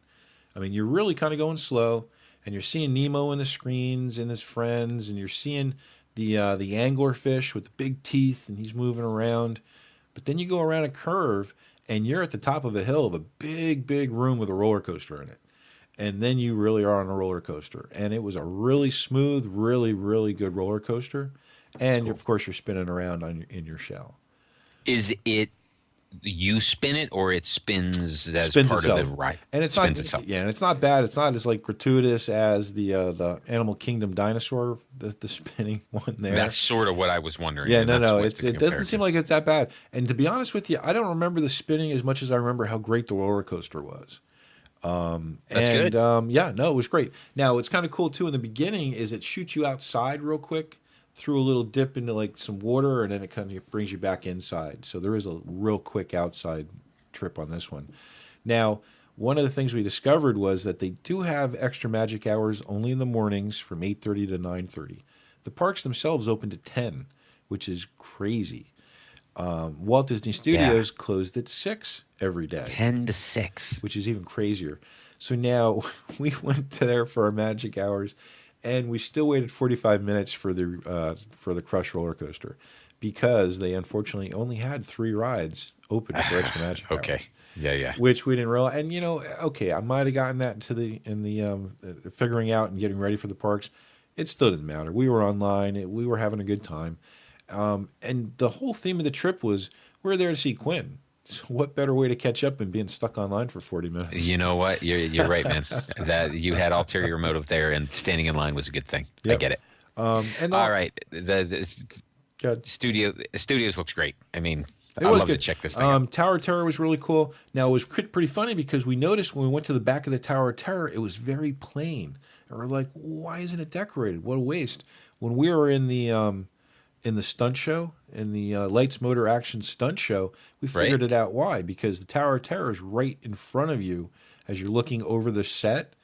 I mean, you're really kind of going slow, and you're seeing Nemo in the screens and his friends, and you're seeing the anglerfish with the big teeth, and he's moving around. But then you go around a curve, and you're at the top of a hill of a big, big room with a roller coaster in it. And then you really are on a roller coaster. And it was a really smooth, really, really good roller coaster. And, of course, you're spinning around in your shell. Is it you spin it, or it spins as spins part itself. of the ride? And it's spins not, itself. Yeah, and it's not bad. It's not as like gratuitous as the Animal Kingdom dinosaur, the spinning one there. That's sort of what I was wondering. Yeah, no, it doesn't seem like it's that bad. And to be honest with you, I don't remember the spinning as much as I remember how great the roller coaster was. That's good. It was great. Now, it's kind of cool too in the beginning is it shoots you outside real quick through a little dip into like some water, and then it kind of brings you back inside. So there is a real quick outside trip on this one. Now, one of the things we discovered was that they do have extra magic hours only in the mornings from 8:30 to 9:30. The parks themselves open to 10, which is crazy. Walt Disney Studios closed at 6 every day. 10 to 6. Which is even crazier. So now we went there for our magic hours, and we still waited 45 minutes for the Crush roller coaster because they unfortunately only had 3 rides open for extra magic hours. Okay. Yeah. Which we didn't realize. And I might have gotten that into the figuring out and getting ready for the parks. It still didn't matter. We were online. We were having a good time. And the whole theme of the trip was we're there to see Quinn. So what better way to catch up than being stuck online for 40 minutes? You know what? You're right, man. That you had ulterior motive there, and standing in line was a good thing. Yep. I get it. And All right, the studios looks great. I mean, it I was love good. to check this thing out. Tower of Terror was really cool. Now, it was pretty funny because we noticed when we went to the back of the Tower of Terror, it was very plain. And we're like, why isn't it decorated? What a waste. When we were in the stunt show, in the Lights, Motor, Action stunt show, we figured it out why. Because the Tower of Terror is right in front of you as you're looking over the set.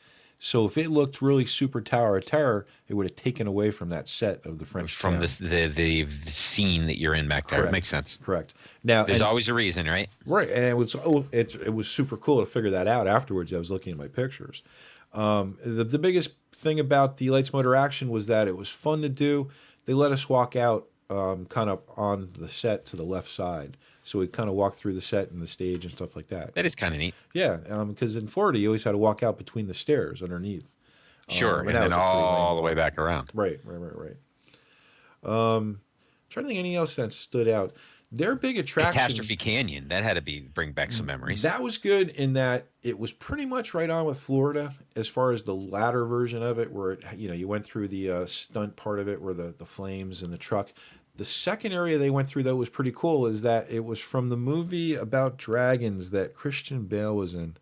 So if it looked really super Tower of Terror, it would have taken away from that set of the French From town. the scene that you're in back there. Correct. It makes sense. Correct. Now There's always a reason, right? right, and it was super cool to figure that out afterwards. I was looking at my pictures. The biggest thing about the Lights, Motor, Action was that it was fun to do. They let us walk out kind of on the set to the left side. So we kind of walked through the set and the stage and stuff like that. That is kind of neat. Yeah, because in Florida, you always had to walk out between the stairs underneath. Sure, and that then was a pretty all lame the way one. back around. Right. Trying to think anything else that stood out. Their big attraction, Catastrophe Canyon, that had to bring back some memories. that was good in that it was pretty much right on with Florida as far as the latter version of it, where you went through the stunt part of it, where the flames and the truck. The second area they went through, though, was pretty cool, is that it was from the movie about dragons that Christian Bale was in.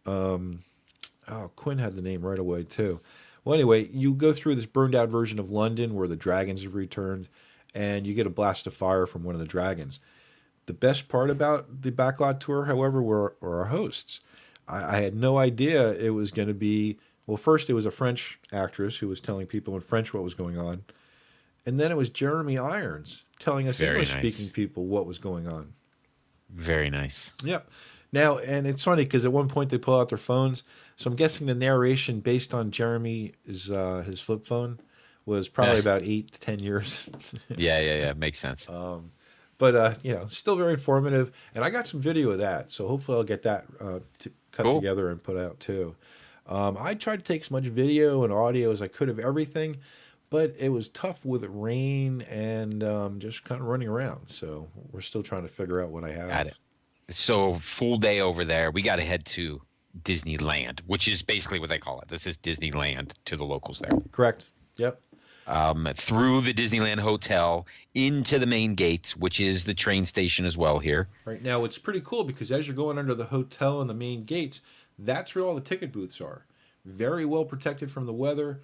Quinn had the name right away, too. Well, anyway, you go through this burned-out version of London where the dragons have returned, and you get a blast of fire from one of the dragons. The best part about the backlot tour, however, were our hosts. I had no idea it was going to be... Well, first it was a French actress who was telling people in French what was going on. And then it was Jeremy Irons telling us English-speaking people what was going on. Very nice. Yep. Now, and it's funny because at one point they pull out their phones. So I'm guessing the narration based on Jeremy's his flip phone was probably about 8 to 10 years. Yeah. Makes sense. But still very informative. And I got some video of that, so hopefully I'll get that cut together and put out too. I tried to take as much video and audio as I could of everything, but it was tough with rain and just kind of running around. So we're still trying to figure out what I have. Got it. So full day over there. We got to head to Disneyland, which is basically what they call it. This is Disneyland to the locals there. Correct. Yep. Through the Disneyland Hotel into the main gate, which is the train station as well here. Right now, it's pretty cool because as you're going under the hotel and the main gates, that's where all the ticket booths are. Very well protected from the weather.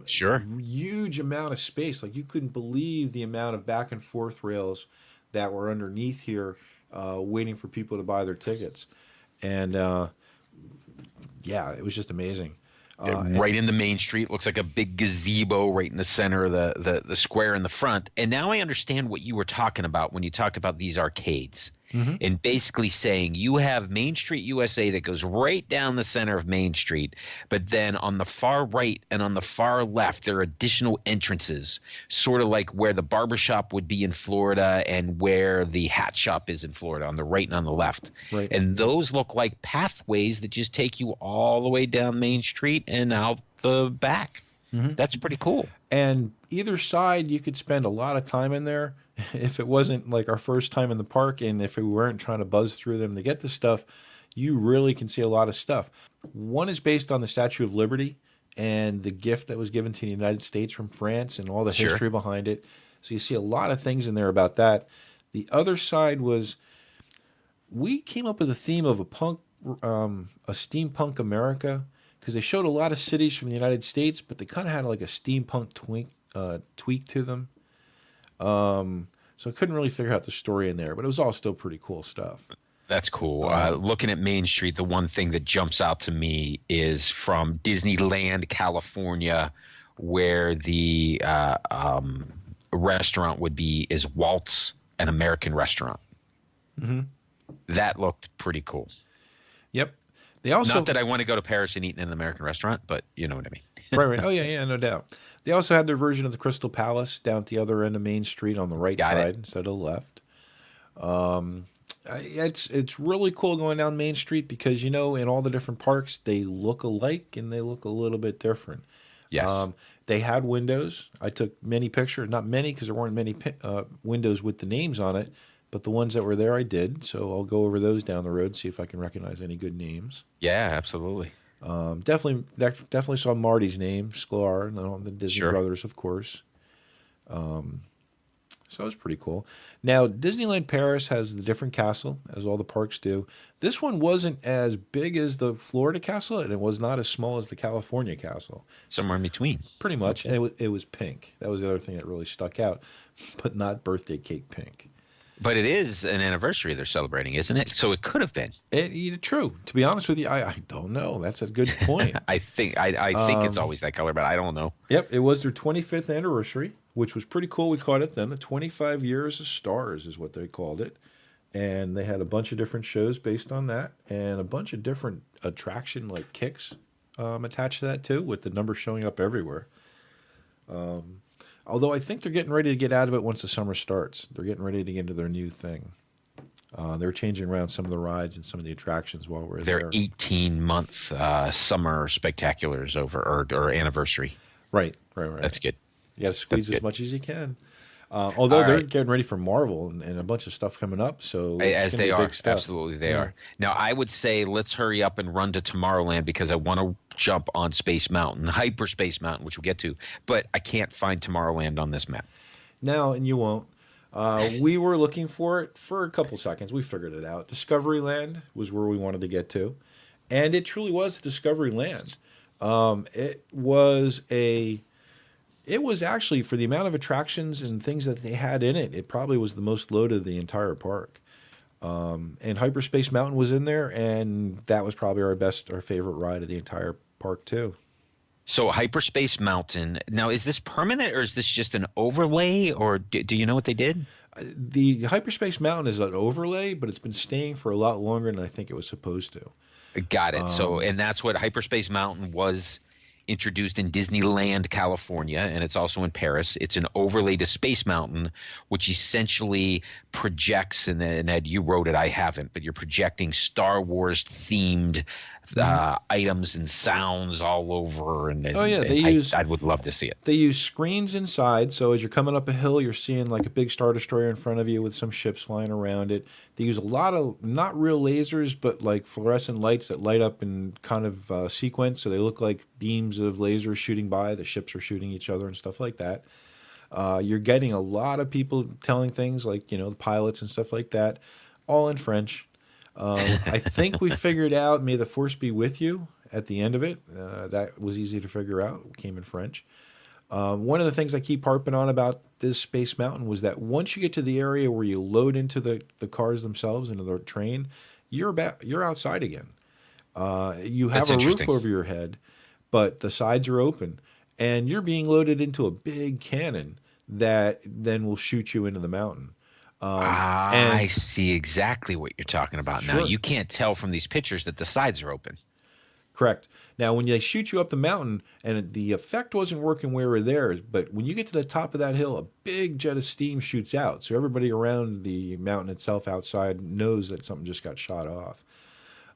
Sure. Huge amount of space. Like you couldn't believe the amount of back and forth rails that were underneath here, waiting for people to buy their tickets. And it was just amazing. Right in the main street, looks like a big gazebo right in the center of the square in the front. And now I understand what you were talking about when you talked about these arcades. Mm-hmm. And basically saying you have Main Street USA that goes right down the center of Main Street, but then on the far right and on the far left there are additional entrances, sort of like where the barbershop would be in Florida and where the hat shop is in Florida, on the right and on the left. Right. And those look like pathways that just take you all the way down Main Street and out the back. Mm-hmm. That's pretty cool. And either side, you could spend a lot of time in there. If it wasn't like our first time in the park and if we weren't trying to buzz through them to get the stuff, you really can see a lot of stuff. One is based on the Statue of Liberty and the gift that was given to the United States from France and all the history behind it. So you see a lot of things in there about that. The other side was we came up with a theme of a steampunk America, because they showed a lot of cities from the United States, but they kind of had like a steampunk tweak to them. So I couldn't really figure out the story in there, but it was all still pretty cool stuff. That's cool. Looking at Main Street, the one thing that jumps out to me is from Disneyland, California, where the restaurant is Walt's, an American restaurant. Mm-hmm. That looked pretty cool. Yep. They also, not that I want to go to Paris and eat in an American restaurant, but you know what I mean. Right. Oh, yeah, no doubt. They also had their version of the Crystal Palace down at the other end of Main Street on the right side instead of the left. It's really cool going down Main Street because, in all the different parks, they look alike and they look a little bit different. Yes. They had windows. I took many pictures, not many because there weren't many windows with the names on it, but the ones that were there I did. So I'll go over those down the road, see if I can recognize any good names. Yeah, absolutely. Definitely saw Marty's name, Sklar, and the Disney Brothers, of course. So it was pretty cool. Now, Disneyland Paris has the different castle, as all the parks do. This one wasn't as big as the Florida castle, and it was not as small as the California castle. Somewhere in between. Pretty much, and it was pink. That was the other thing that really stuck out, but not birthday cake pink. But it is an anniversary they're celebrating, isn't it? So it could have been. True. To be honest with you, I don't know. That's a good point. I think it's always that color, but I don't know. Yep, it was their 25th anniversary, which was pretty cool. We called it then. The 25 Years of Stars is what they called it. And they had a bunch of different shows based on that and a bunch of different attraction like kicks attached to that too, with the numbers showing up everywhere. Although I think they're getting ready to get out of it once the summer starts. They're getting ready to get into their new thing. They're changing around some of the rides and some of the attractions while we're there. Their 18-month summer spectaculars or anniversary. Right. That's good. You got to squeeze as much as you can. Although they're getting ready for Marvel and a bunch of stuff coming up, so as they are, big stuff. Absolutely they are. Now I would say let's hurry up and run to Tomorrowland because I want to jump on Space Mountain, Hyperspace Mountain, which we'll get to, but I can't find Tomorrowland on this map. No, and you won't. We were looking for it for a couple seconds. We figured it out. Discoveryland was where we wanted to get to, and it truly was Discoveryland. It was actually, for the amount of attractions and things that they had in it, it probably was the most loaded of the entire park. And Hyperspace Mountain was in there, and that was probably our favorite ride of the entire park too. So Hyperspace Mountain, now is this permanent or is this just an overlay, or do you know what they did? The Hyperspace Mountain is an overlay, but it's been staying for a lot longer than I think it was supposed to. Got it. And that's what Hyperspace Mountain was introduced in Disneyland, California, and it's also in Paris. It's an overlay to Space Mountain, which essentially projects, and Ed, you wrote it, I haven't, but you're projecting Star Wars themed items and sounds all over. I would love to see it. They use screens inside, so as you're coming up a hill, you're seeing like a big Star Destroyer in front of you with some ships flying around it. They use a lot of, not real lasers, but like fluorescent lights that light up in kind of sequence, so they look like beams of lasers shooting by. The ships are shooting each other and stuff like that. You're getting a lot of people telling things like, the pilots and stuff like that, all in French. I think we figured out May the Force Be With You at the end of it. That was easy to figure out. It came in French. One of the things I keep harping on about this Space Mountain was that once you get to the area where you load into the cars themselves, into the train, you're outside again. You have a roof over your head, but the sides are open. And you're being loaded into a big cannon that then will shoot you into the mountain. I see exactly what you're talking about now. Sure. You can't tell from these pictures that the sides are open. Correct. Now, when they shoot you up the mountain, and the effect wasn't working where we were there, but when you get to the top of that hill, a big jet of steam shoots out. So everybody around the mountain itself outside knows that something just got shot off.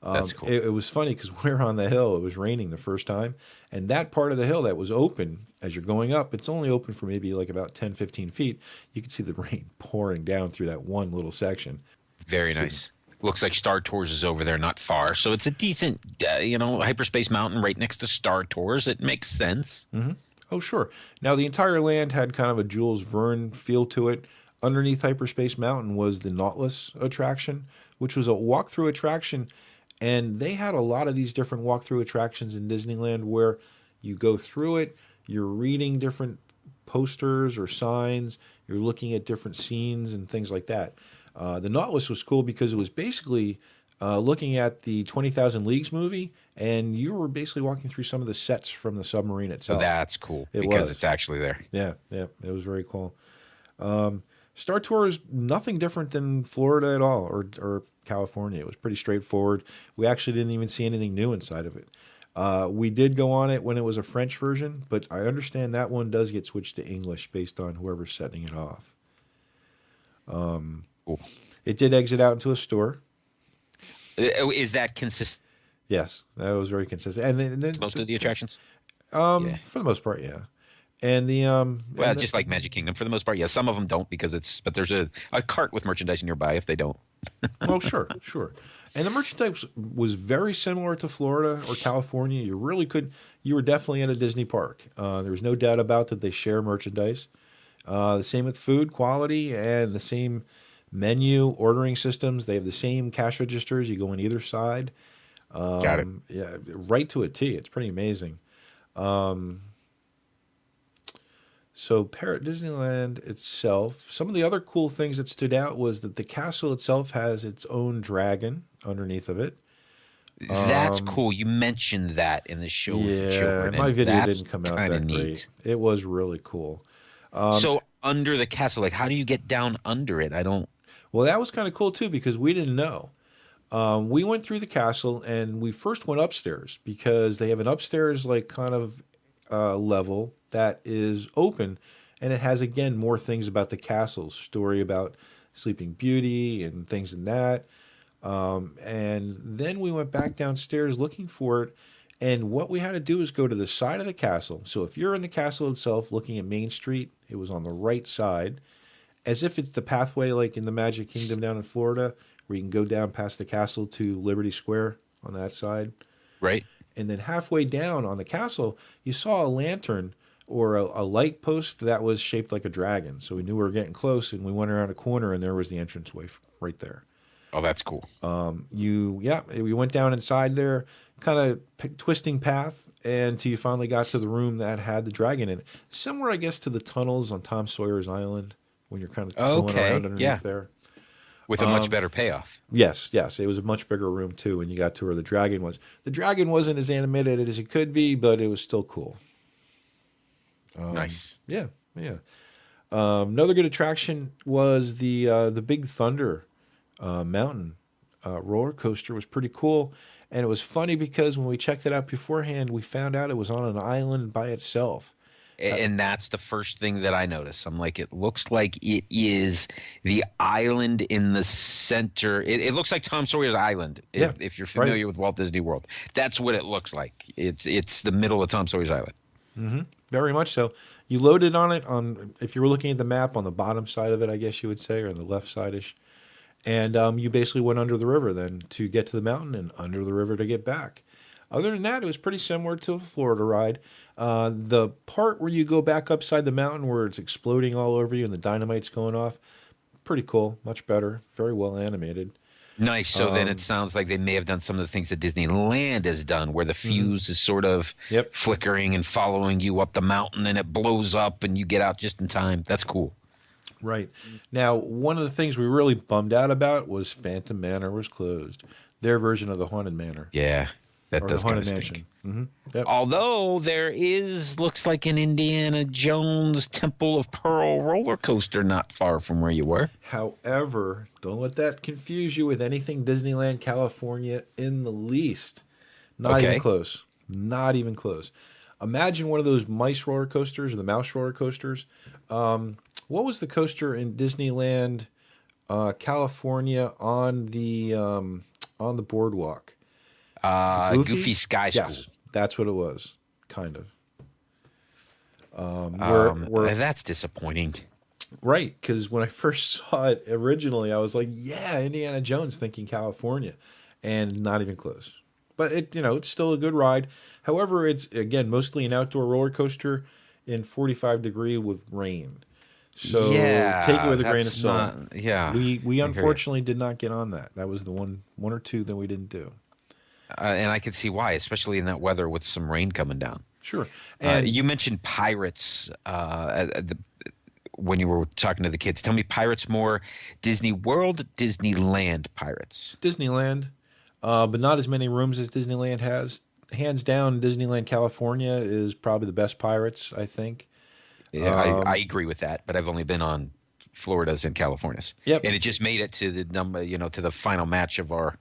That's cool. It was funny because we were on the hill. It was raining the first time. And that part of the hill that was open as you're going up, it's only open for maybe like about 10, 15 feet. You can see the rain pouring down through that one little section. Very nice. Looks like Star Tours is over there not far. So it's a decent, Hyperspace Mountain right next to Star Tours. It makes sense. Mm-hmm. Oh, sure. Now, the entire land had kind of a Jules Verne feel to it. Underneath Hyperspace Mountain was the Nautilus attraction, which was a walkthrough attraction. And they had a lot of these different walkthrough attractions in Disneyland where you go through it, you're reading different posters or signs, you're looking at different scenes and things like that. The Nautilus was cool because it was basically looking at the 20,000 Leagues movie, and you were basically walking through some of the sets from the submarine itself. That's cool because it's actually there. Yeah, it was very cool. Star Tour is nothing different than Florida at all, or California. It was pretty straightforward. We actually didn't even see anything new inside of it. We did go on it when it was a French version, but I understand that one does get switched to English based on whoever's setting it off. Cool. It did exit out into a store. Is that consistent? Yes, that was very consistent. And then most of the attractions? For the most part, yeah. And the Well, just like Magic Kingdom for the most part. Yeah, some of them don't because but there's a cart with merchandise nearby if they don't. oh, sure, sure. And the merchandise was very similar to Florida or California. You were definitely in a Disney park. There's no doubt about that they share merchandise. The same with food quality and the same menu ordering systems. They have the same cash registers. You go on either side. Got it. Yeah, right to a T. It's pretty amazing. So Disneyland itself, some of the other cool things that stood out was that the castle itself has its own dragon underneath of it. That's cool. You mentioned that in the show with the children. My video that's didn't come out kinda that great. It was really cool. So under the castle, like how do you get down under it? I don't. Well, that was kind of cool too because we didn't know. We went through the castle and we first went upstairs because they have an upstairs like kind of level that is open, and it has again more things about the castle, story about Sleeping Beauty and things in that. And then we went back downstairs looking for it, and what we had to do is go to the side of the castle. So if you're in the castle itself looking at Main Street, it was on the right side, as if it's the pathway like in the Magic Kingdom down in Florida, where you can go down past the castle to Liberty Square on that side. Right. And then halfway down on the castle, you saw a lantern or a light post that was shaped like a dragon. So we knew we were getting close, and we went around a corner, and there was the entranceway right there. Oh, that's cool. We went down inside there, kind of twisting path, until you finally got to the room that had the dragon in it. Similar, I guess, to the tunnels on Tom Sawyer's Island when you're kind of tooling around underneath there. With a much better payoff. Yes. It was a much bigger room, too, when you got to where the dragon was. The dragon wasn't as animated as it could be, but it was still cool. Nice. Yeah. Another good attraction was the Big Thunder mountain roller coaster. Was pretty cool. And it was funny because when we checked it out beforehand, we found out it was on an island by itself. And that's the first thing that I noticed. I'm like, it looks like it is the island in the center. It looks like Tom Sawyer's Island, if you're familiar with Walt Disney World. That's what it looks like. It's the middle of Tom Sawyer's Island. Mm-hmm. Very much so. You loaded on it if you were looking at the map on the bottom side of it, I guess you would say, or on the left side-ish. And you basically went under the river then to get to the mountain and under the river to get back. Other than that, it was pretty similar to a Florida ride. The part where you go back upside the mountain where it's exploding all over you and the dynamite's going off, pretty cool, much better, very well animated. Nice. So then it sounds like they may have done some of the things that Disneyland has done where the fuse is sort of flickering and following you up the mountain and it blows up and you get out just in time. That's cool. Right. Now, one of the things we really bummed out about was Phantom Manor was closed. Their version of the Haunted Manor. Yeah. That does kind of stink. Mm-hmm. Yep. Although there looks like an Indiana Jones Temple of Pearl roller coaster not far from where you were. However, don't let that confuse you with anything Disneyland California in the least. Not even close. Not even close. Imagine one of those mice roller coasters or the mouse roller coasters. What was the coaster in Disneyland California on the boardwalk? Goofy Sky School. Yes, that's what it was, kind of. That's disappointing. Right, because when I first saw it originally, I was like, yeah, Indiana Jones, thinking California, and not even close. But it's still a good ride. However, it's, again, mostly an outdoor roller coaster in 45 degree with rain. So take it with a grain of salt. We unfortunately did not get on that. That was the one or two that we didn't do. And I can see why, especially in that weather with some rain coming down. Sure. And you mentioned Pirates when you were talking to the kids. Tell me, Pirates more Disney World, Disneyland Pirates? Disneyland, but not as many rooms as Disneyland has. Hands down, Disneyland California is probably the best Pirates, I think. Yeah, I agree with that, but I've only been on Florida's and California's. Yep. And it just made it to to the final match of our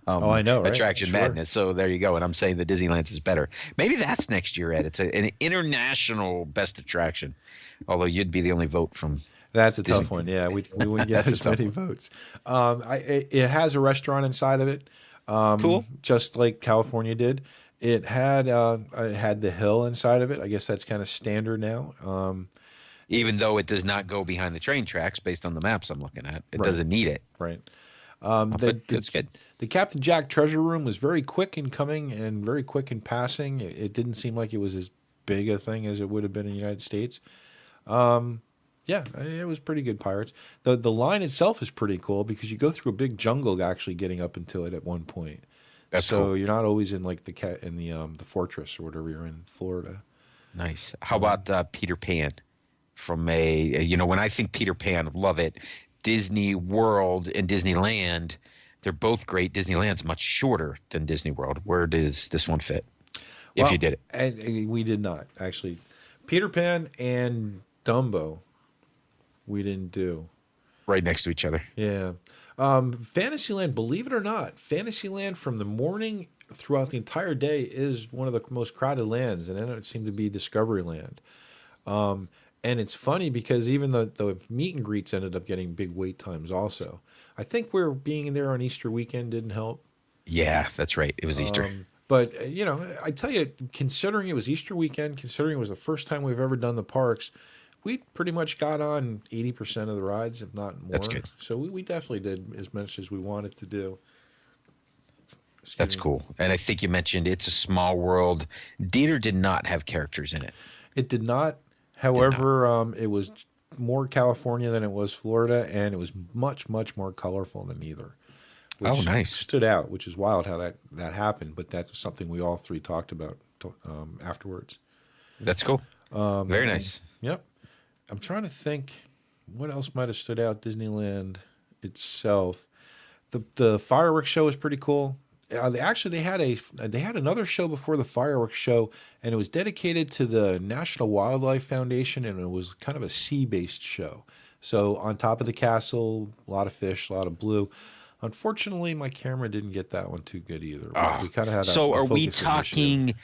I know, right? Attraction Madness. So there you go. And I'm saying the Disneyland's is better. Maybe that's next year, Ed. It's an international best attraction. Although you'd be the only vote from. That's a tough one. Yeah, we wouldn't get as many votes. It has a restaurant inside of it, cool, just like California did. It had the hill inside of it. I guess that's kind of standard now. Even though it does not go behind the train tracks based on the maps I'm looking at. It Right. doesn't need it. Right. But it's good. The Captain Jack treasure room was very quick in coming and very quick in passing. It didn't seem like it was as big a thing as it would have been in the United States. Yeah, it was pretty good Pirates. The line itself is pretty cool because you go through a big jungle actually getting up into it at one point. That's so cool. You're not always in like the fortress or whatever you're in Florida. Nice. How about Peter Pan? From when I think Peter Pan, love it. Disney World and Disneyland, they're both great. Disneyland's much shorter than Disney World. Where does this one fit? If you did it. And we did not, actually. Peter Pan and Dumbo, we didn't do. Right next to each other. Yeah. Fantasyland, believe it or not, Fantasyland from the morning throughout the entire day is one of the most crowded lands, and then it seemed to be Discoveryland. And it's funny because even the meet and greets ended up getting big wait times also. I think we're being there on Easter weekend didn't help. Yeah, that's right. It was Easter. But, I tell you, considering it was Easter weekend, considering it was the first time we've ever done the parks, we pretty much got on 80% of the rides, if not more. That's good. So we definitely did as much as we wanted to do. That's cool. And I think you mentioned It's a Small World. Dieter did not have characters in it. It did not. However, it was more California than it was Florida, and it was much, much more colorful than either. Which nice. Stood out, which is wild how that happened, but that's something we all three talked about afterwards. That's cool. Very nice. Yep. I'm trying to think what else might have stood out. Disneyland itself. The fireworks show was pretty cool. Actually, they had another show before the fireworks show, and it was dedicated to the National Wildlife Foundation, and it was kind of a sea-based show. So on top of the castle, a lot of fish, a lot of blue. Unfortunately, my camera didn't get that one too good either. We kind of had. Are we focus talking? initiative.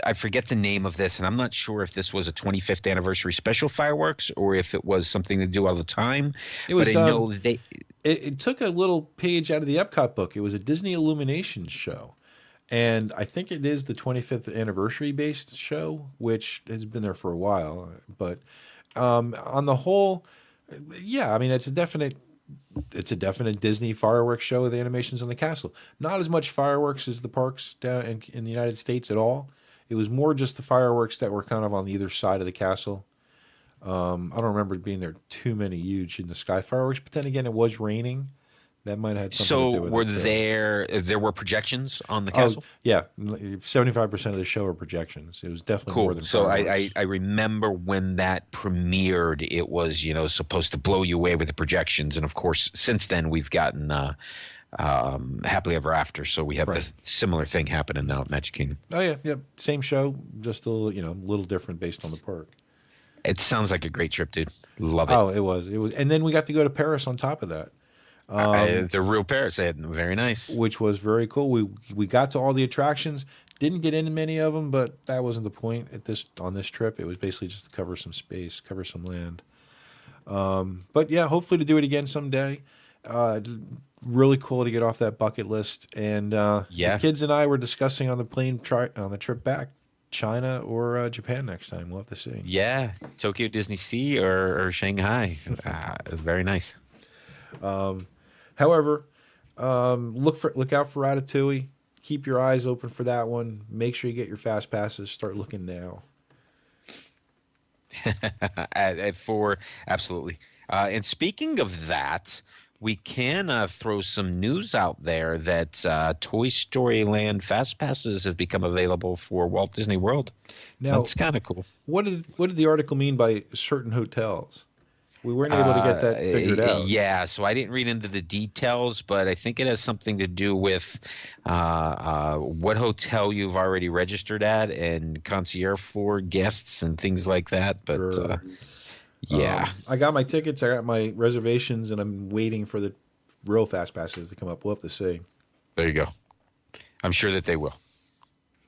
I forget the name of this, and I'm not sure if this was a 25th anniversary special fireworks or if it was something they do all the time. It was. But I know they. It took a little page out of the Epcot book. It was a Disney Illumination show. And I think it is the 25th anniversary based show, which has been there for a while. But on the whole, yeah, I mean, it's a definite Disney fireworks show with animations on the castle. Not as much fireworks as the parks down in the United States at all. It was more just the fireworks that were kind of on either side of the castle. I don't remember being there too many huge in the sky fireworks, but then again, it was raining. That might have had something to do with it. So there were projections on the castle? Yeah, 75% of the show are projections. It was definitely more than fireworks. I remember when that premiered, it was supposed to blow you away with the projections, and of course, since then we've gotten Happily Ever After, so we have this similar thing happening now at Magic Kingdom. Oh yeah, same show, just a little different based on the park. It sounds like a great trip, dude. Love it. Oh, it was, and then we got to go to Paris on top of that. The real Paris, very nice, which was very cool. We got to all the attractions, didn't get into many of them, but that wasn't the point on this trip. It was basically just to cover some space, cover some land. But yeah, hopefully to do it again someday. Really cool to get off that bucket list. And the kids and I were discussing on the trip back, China or Japan next time. We'll have to see. Yeah, Tokyo Disney Sea or Shanghai. Very nice. However, look out for Ratatouille. Keep your eyes open for that one. Make sure you get your fast passes. Start looking now. Absolutely. And speaking of that, we can throw some news out there that Toy Story Land fast passes have become available for Walt Disney World. Now, that's kind of cool. What did the article mean by certain hotels? We weren't able to get that figured out. Yeah, so I didn't read into the details, but I think it has something to do with what hotel you've already registered at and concierge for guests and things like that. But sure. Yeah. I got my tickets, I got my reservations, and I'm waiting for the real fast passes to come up. We'll have to see. There you go. I'm sure that they will.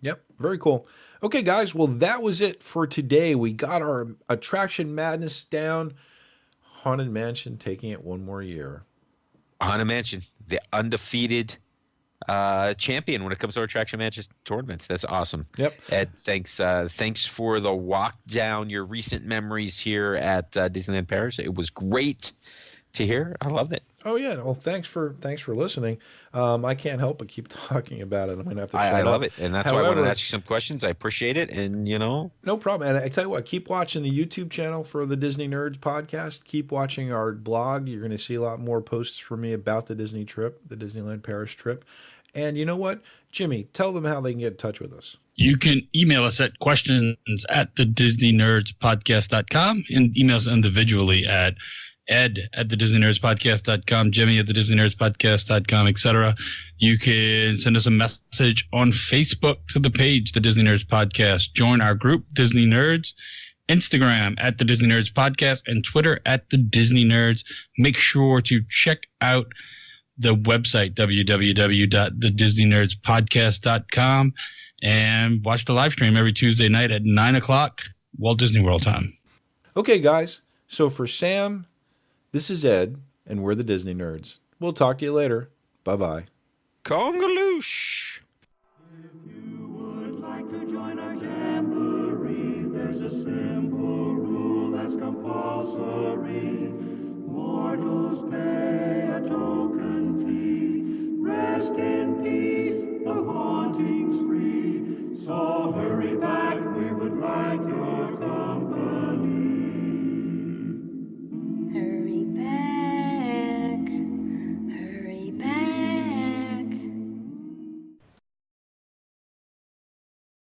Yep, very cool. Okay, guys, well, that was it for today. We got our attraction madness down. Haunted Mansion taking it one more year. Haunted Mansion, the undefeated champion when it comes to our attraction matches tournaments. That's awesome. Yep. Ed, thanks for the walk down your recent memories here at Disneyland Paris. It was great to hear. I love it. Oh yeah. Well, thanks for listening. I can't help but keep talking about it. I'm gonna have to. I love it, and that's why I wanted to ask you some questions. I appreciate it, and no problem. And I tell you what, keep watching the YouTube channel for the Disney Nerds podcast. Keep watching our blog. You're going to see a lot more posts from me about the Disney trip, the Disneyland Paris trip. And you know what, Jimmy, tell them how they can get in touch with us. You can email us at questions@thedisneynerdspodcast.com and email us individually at ed@thedisneynerdspodcast.com, jimmy@thedisneynerdspodcast.com, etc. You can send us a message on Facebook to the page, The Disney Nerds Podcast. Join our group, Disney Nerds, Instagram at The Disney Nerds Podcast, and Twitter at The Disney Nerds. Make sure to check out the website, www.thedisneynerdspodcast.com, and watch the live stream every Tuesday night at 9 o'clock Walt Disney World time. Okay, guys. So for Sam, this is Ed, and we're the Disney Nerds. We'll talk to you later. Bye-bye. Congaloosh. If you would like to join our jamboree, there's a simple rule that's compulsory. Mortals pay a token fee. Rest in peace, the haunting's free. So hurry back, we would like your